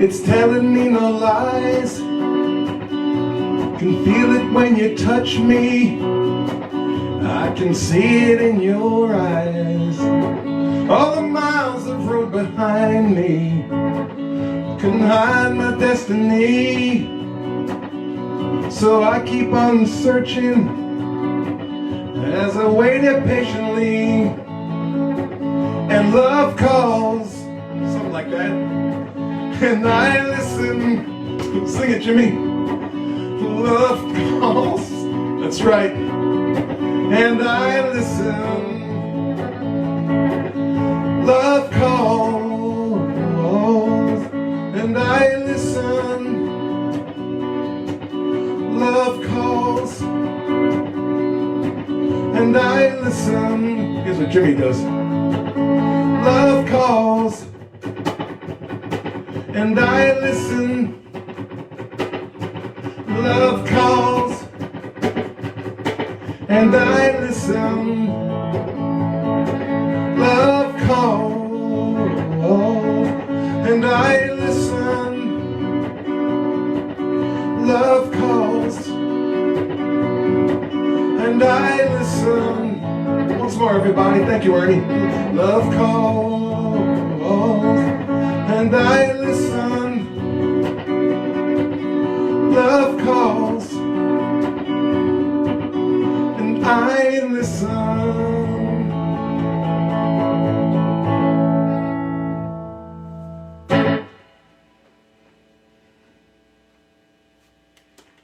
It's telling me no lies. Can feel it when you touch me. I can see it in your eyes. All the miles of road behind me can hide my destiny. So I keep on searching as I wait here patiently. And love calls, something like that. And I listen. Sing it, Jimmy. Love calls, that's right. And I listen. Love calls, and I listen. Love calls, and I listen. Here's what Jimmy does. Love calls, and I listen. Love calls, and I listen. Love calls, and I listen. Love calls, and I listen. Once more, everybody. Thank you, Ernie. Love calls, and I listen. Love calls, and I listen.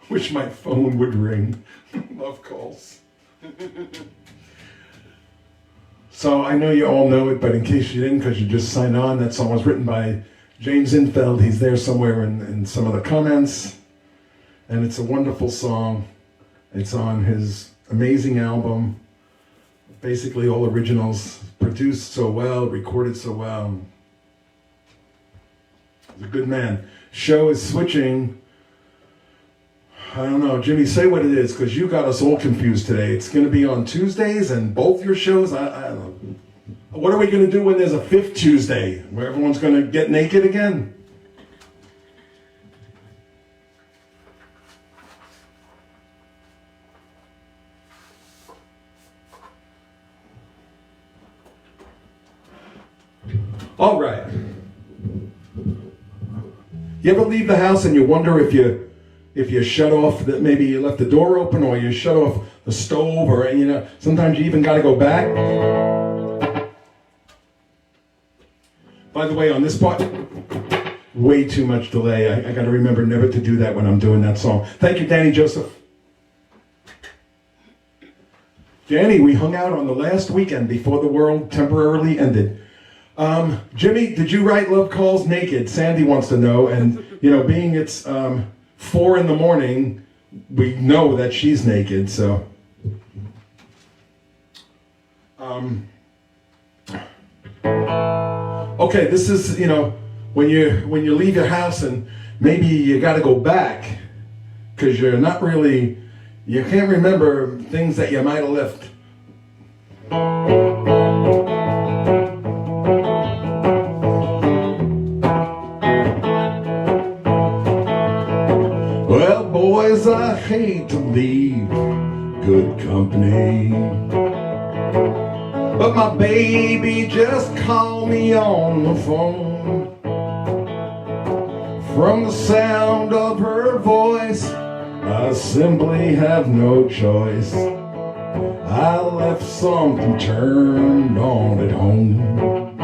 Wish my phone would ring. Love calls. So I know you all know it, but in case you didn't, because you just signed on, that song was written by James Infeld. He's there somewhere in some of the comments. And it's a wonderful song. It's on his amazing album. Basically all originals, produced so well, recorded so well. He's a good man. Show is switching. I don't know, Jimmy, say what it is, because you got us all confused today. It's going to be on Tuesdays and both your shows. I don't know. What are we going to do when there's a fifth Tuesday, where everyone's going to get naked again? All right. You ever leave the house and you wonder if you shut off, that maybe you left the door open, or you shut off the stove, or sometimes you even got to go back. By the way, on this part, way too much delay. I got to remember never to do that when I'm doing that song. Thank you, Danny Joseph. Danny, we hung out on the last weekend before the world temporarily ended. Jimmy, did you write Love Calls naked? Sandy wants to know, and being it's 4 a.m, we know that she's naked, so Okay, this is, when you leave your house and maybe you got to go back because you can't remember things that you might have left. Well, boys, I hate to leave good company, but my baby just called me on the phone. From the sound of her voice, I simply have no choice. I left something turned on at home.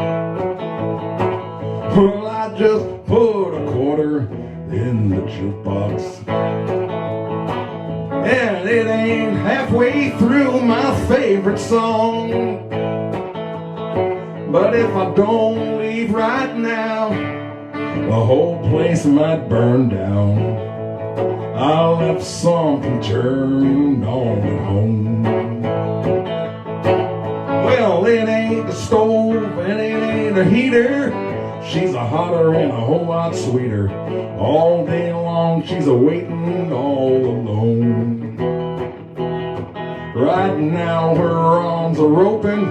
Well, I just put a quarter in the jukebox, and it ain't halfway through my favorite song. But if I don't leave right now, the whole place might burn down. I left something turned on at home. Well, it ain't the stove and it ain't a heater. She's a hotter and a whole lot sweeter. All day long she's a-waiting all alone. Right now her arms are open.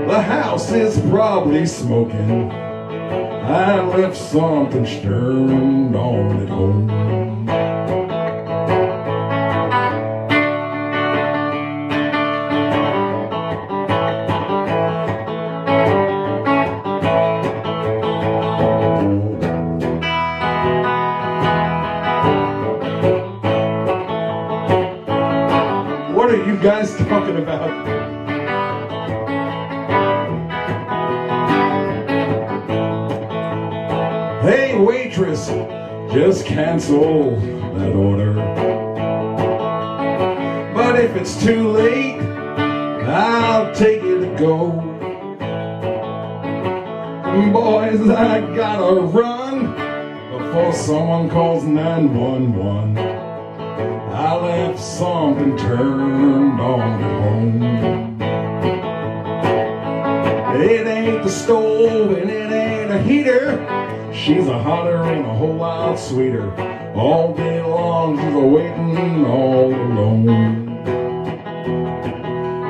The house is probably smoking. I left something turned on at home. What are you guys talking about? Hey waitress, just cancel that order. But if it's too late, I'll take it to go. Boys, I gotta run before someone calls 911. I left something turned on at home. It ain't the stove and it ain't a heater. She's a hotter and a whole lot sweeter. All day long she's a-waiting all alone.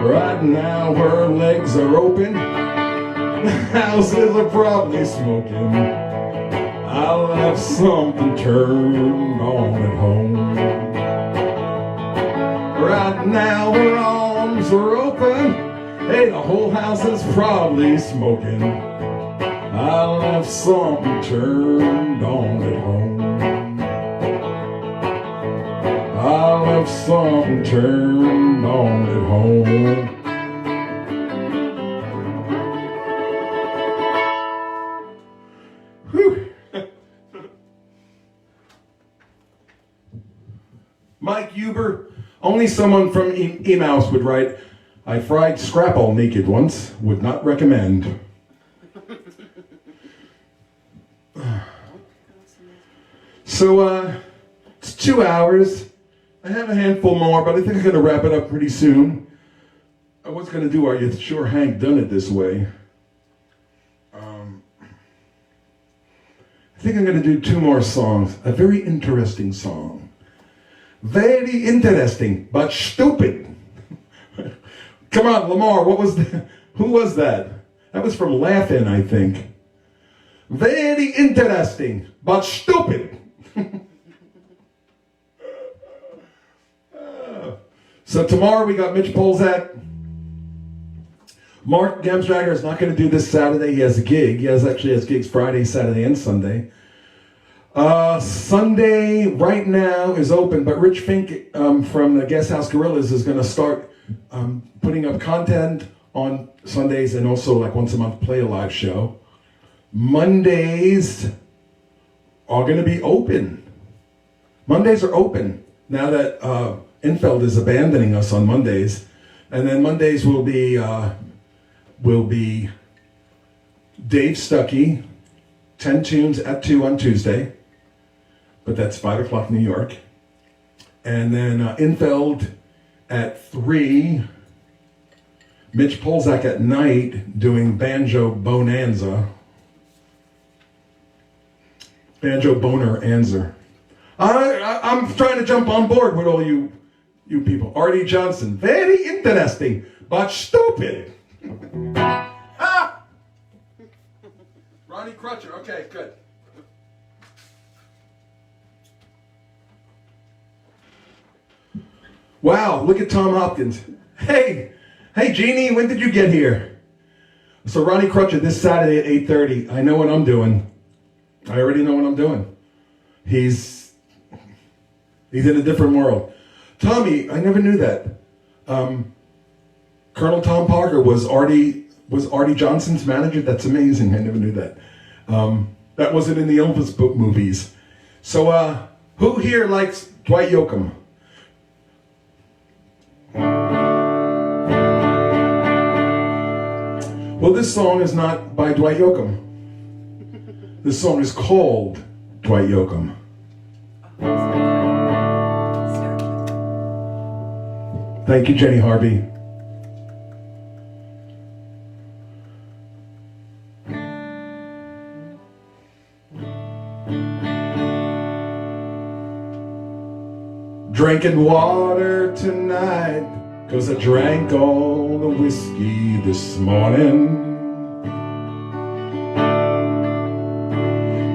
Right now her legs are open. The houses are probably smoking. I left something turned on at home. Right now her arms are open. Hey, the whole house is probably smoking. I left something turned on at home. I left something turned on at home. Whew. Mike Huber, only someone from Emaus would write, I fried scrapple naked once, would not recommend. So, it's 2 hours. I have a handful more, but I think I'm going to wrap it up pretty soon. I was going to do Are You Sure Hank Done It This Way? I think I'm going to do 2 more songs. A very interesting song. Very interesting, but stupid. Come on, Lamar, what was that? Who was that? That was from Laugh-In, I think. Very interesting, but stupid. So tomorrow we got Mitch Polzak. Mark Gamsdrager is not going to do this Saturday. He has a gig. He actually has gigs Friday, Saturday, and Sunday. Sunday right now is open, but Rich Fink from the Guest House Gorillas is going to start putting up content on Sundays and also like once a month play a live show. Mondays are going to be open. Mondays are open now that Infeld is abandoning us on Mondays, and then Mondays will be Dave Stuckey, 10 tunes at 2 on Tuesday, but that's 5 o'clock New York, and then Infeld at 3, Mitch Polzak at night doing Banjo Bonanza. Banjo Boner Anzer. I'm trying to jump on board with all you people. Artie Johnson, very interesting, but stupid. Ah! Ronnie Crutcher, okay, good. Wow, look at Tom Hopkins. Hey, Jeannie, when did you get here? So Ronnie Crutcher this Saturday at 8:30. I know what I'm doing. I already know what I'm doing. He's in a different world. Tommy, I never knew that. Colonel Tom Parker was Artie Johnson's manager. That's amazing. I never knew that. That wasn't in the Elvis book movies. So who here likes Dwight Yoakam? Well, this song is not by Dwight Yoakam. This song is called Dwight Yoakam. Thank you, Jenny Harvey. Drinking water tonight, 'cause I drank all the whiskey this morning.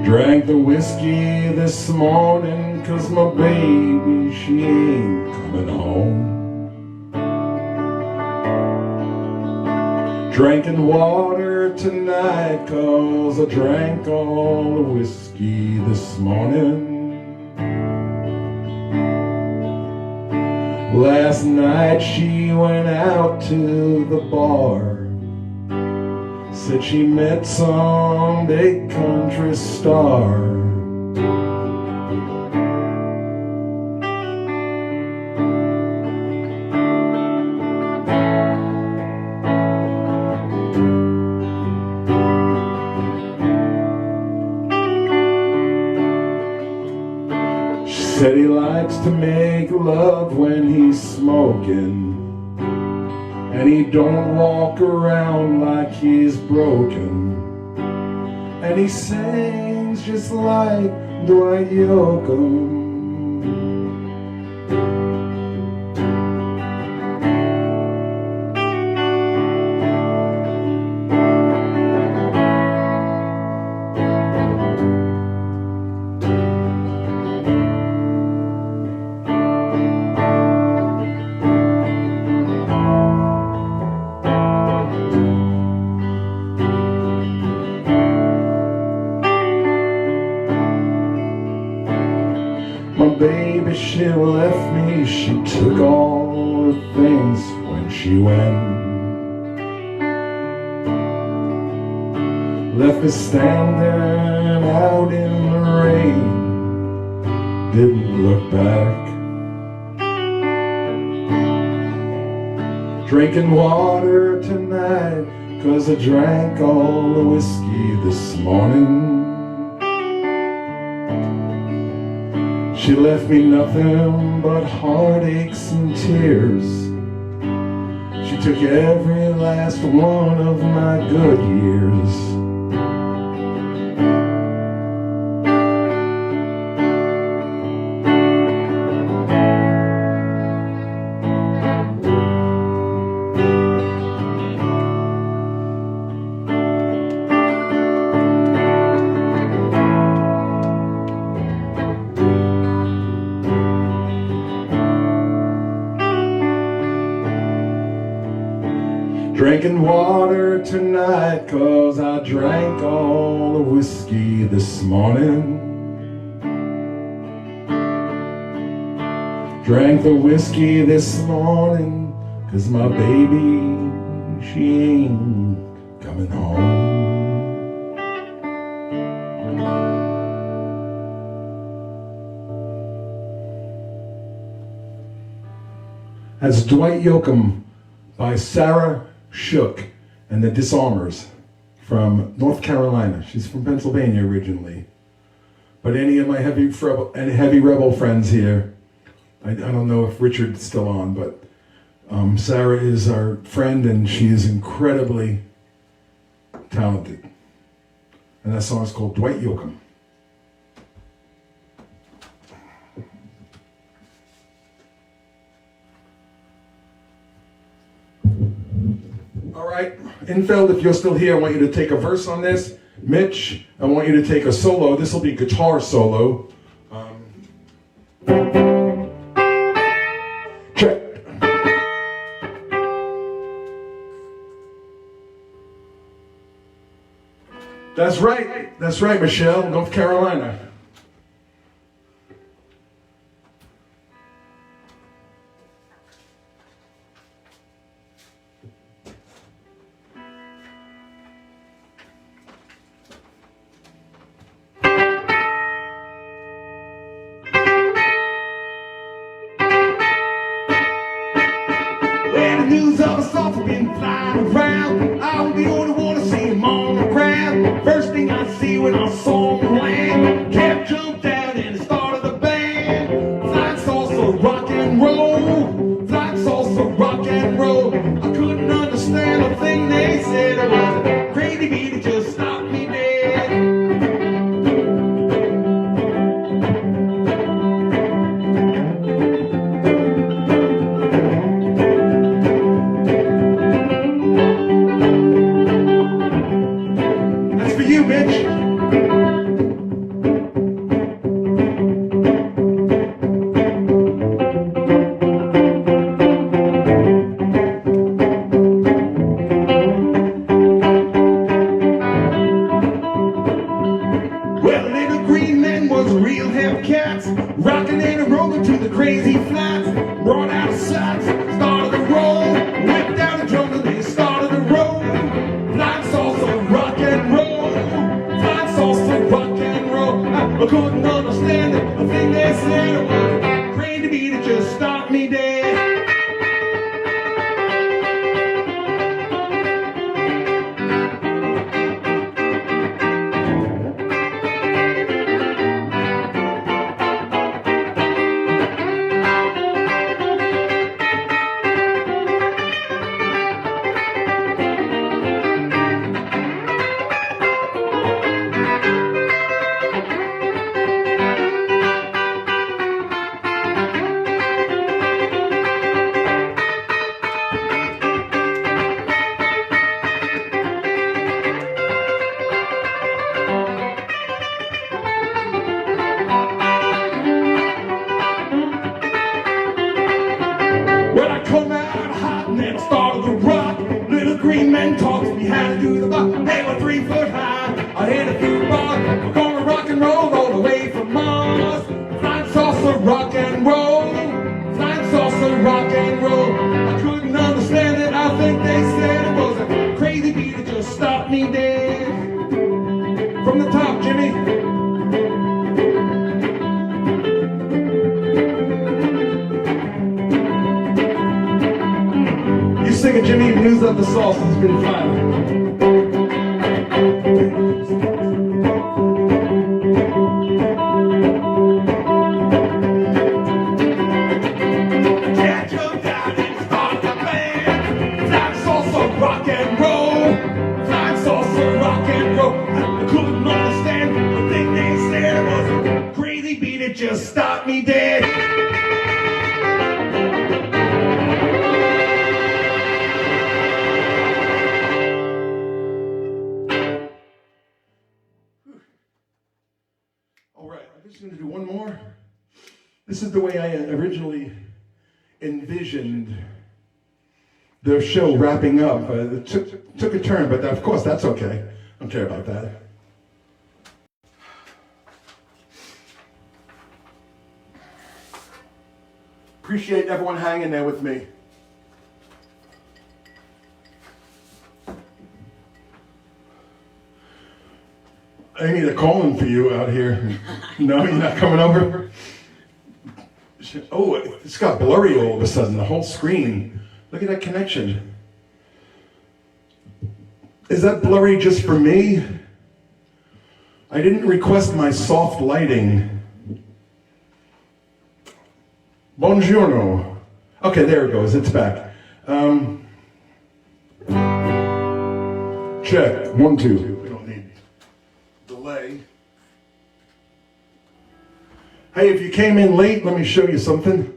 Drank the whiskey this morning, 'cause my baby, she ain't coming home. Drinking water tonight, 'cause I drank all the whiskey this morning. Last night she went out to the bar. Said she met some big country star. She said he likes to make love when he's smoking, and he don't walk around like he's broken, and he sings just like Dwight Yoakam. Baby, she left me, she took all the things when she went. Left me standing out in the rain, didn't look back. Drinking water tonight, 'cause I drank all the whiskey this morning. She left me nothing but heartaches and tears. She took every last one of my good years. Drinking water tonight, 'cause I drank all the whiskey this morning. Drank the whiskey this morning, 'cause my baby, she ain't coming home. That's Dwight Yoakam by Sarah Shook and the Disarmers from North Carolina. She's from Pennsylvania originally. But any of my heavy rebel friends here, I don't know if Richard's still on, but Sarah is our friend, and she is incredibly talented. And that song is called Dwight Yoakam. All right, Infeld, if you're still here, I want you to take a verse on this. Mitch, I want you to take a solo. This will be guitar solo. Check. That's right, Michelle, North Carolina. When the news of assault has been flying around, I'll be the only one to see him on the ground. First thing I see when I saw him land, Cap jumped out and started the band. Flying salsa, rock and roll. Flying salsa, rock and roll. I couldn't understand a thing they said. It was a crazy beat that just stopped me dead. Rocking and rolling to the crazy flats, brought out a sax, started to roll, whipped out a drum and they started to roll. Flying salsa, rock and roll, flying salsa, rock and roll. I couldn't understand it, the thing they said it was crazy beat that just stopped me dead. Come out hot and then I started to rock. Little green men taught me how to do the bop. They were 3 foot high. I hit a few bars. We're gonna rock and roll all the way from Mars. Flying salsa, rock and roll. Flying salsa, rock and roll. I couldn't understand it. I think they said it was a crazy beat that just stopped me dead. From the top, Jimmy. Singing Jimmy, news of the sauce has been fine. Cat jumped out and started the band. Flying salsa, rock and roll. Flying salsa, rock and roll. I couldn't understand the thing they said. It was a crazy beat that just stopped me dead. I'm just going to do one more. This is the way I originally envisioned the show wrapping up. It took a turn, but of course that's okay. I don't care about that. Appreciate everyone hanging there with me. I need a calling for you out here. No, you're not coming over? Oh, it's got blurry all of a sudden, the whole screen. Look at that connection. Is that blurry just for me? I didn't request my soft lighting. Buongiorno. Okay, there it goes, it's back. Check. 1, 2. We don't need delay. Hey, if you came in late, let me show you something.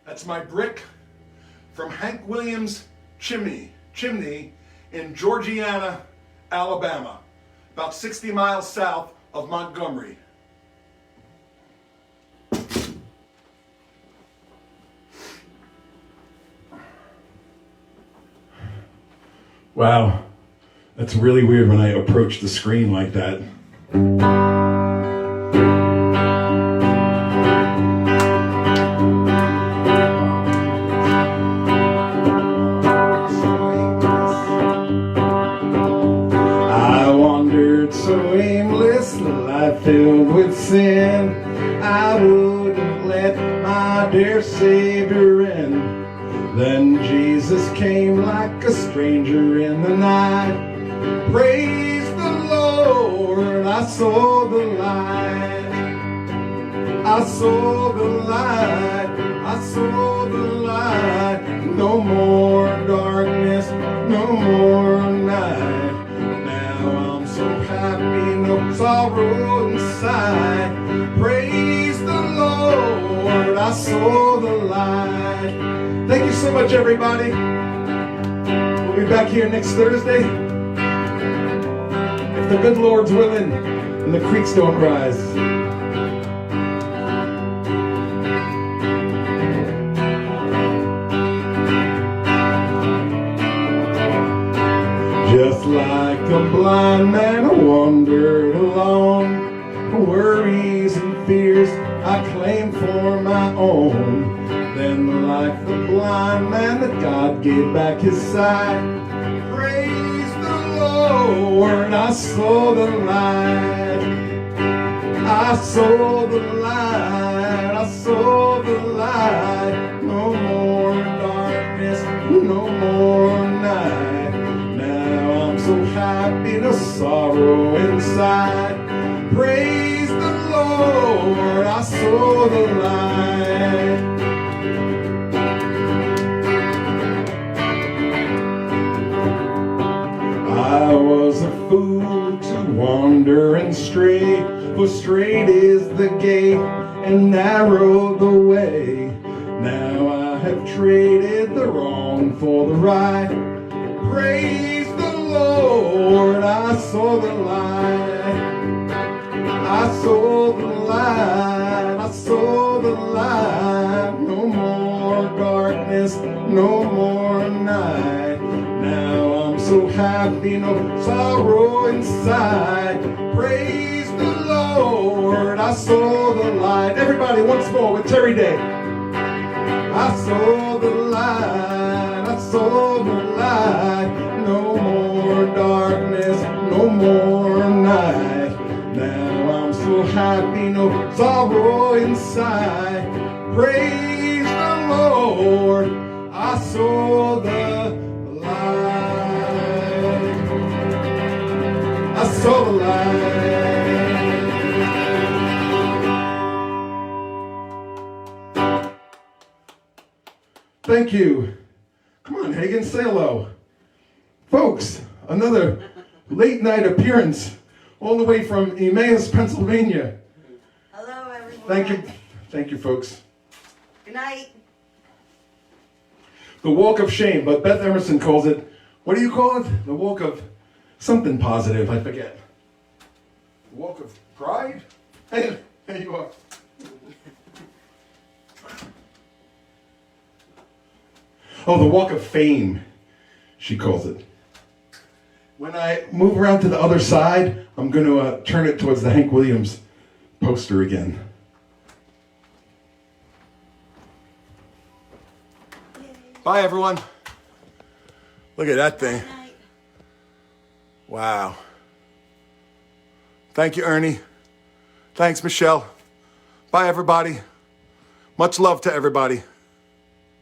That's my brick from Hank Williams' chimney in Georgiana, Alabama, about 60 miles south of Montgomery. Wow, that's really weird when I approach the screen like that. I wandered so aimless, life filled with sin. I wouldn't let my dear Savior in. Then Jesus came like a stranger in the night. Praise the Lord, I saw the light. I saw the light, I saw the light. No more darkness, no more night. Now I'm so happy, no sorrow inside. Praise the Lord, I saw the light. Thank you so much, everybody. We'll be back here next Thursday. If the good Lord's willing and the creeks don't rise. Just like a blind man, I wandered along. Worries and fears I claimed for my own. Then like the blind man that God gave back his sight. Praise the Lord, I saw the light. I saw the light, I saw the light. No more darkness, no more night. Now I'm so happy, no sorrow inside. Praise the Lord, I saw the light. I was a fool to wander and stray, for straight is the gate and narrow the way. Now I have traded the wrong for the right. Praise the Lord, I saw the light. I saw the light, I saw the light. No more darkness, no more night. Now I'm so happy, no sorrow inside. Praise the Lord, I saw the light. Everybody once more with Terry Day. I saw the light, I saw the light. No more darkness, no more night. Now I'm so happy, no sorrow inside. Praise the Lord, I saw the I saw the light. Thank you. Come on, Hagen, say hello. Folks, another late night appearance all the way from Emmaus, Pennsylvania. Hello, everyone. Thank you. Thank you, folks. Good night. The walk of shame, but Beth Emerson calls it, what do you call it? The walk of something positive, I forget. The walk of pride? Hey, there you are. Oh, the walk of fame, she calls it. When I move around to the other side, I'm going to turn it towards the Hank Williams poster again. Bye, everyone. Look at that thing. Wow. Thank you, Ernie. Thanks, Michelle. Bye, everybody. Much love to everybody.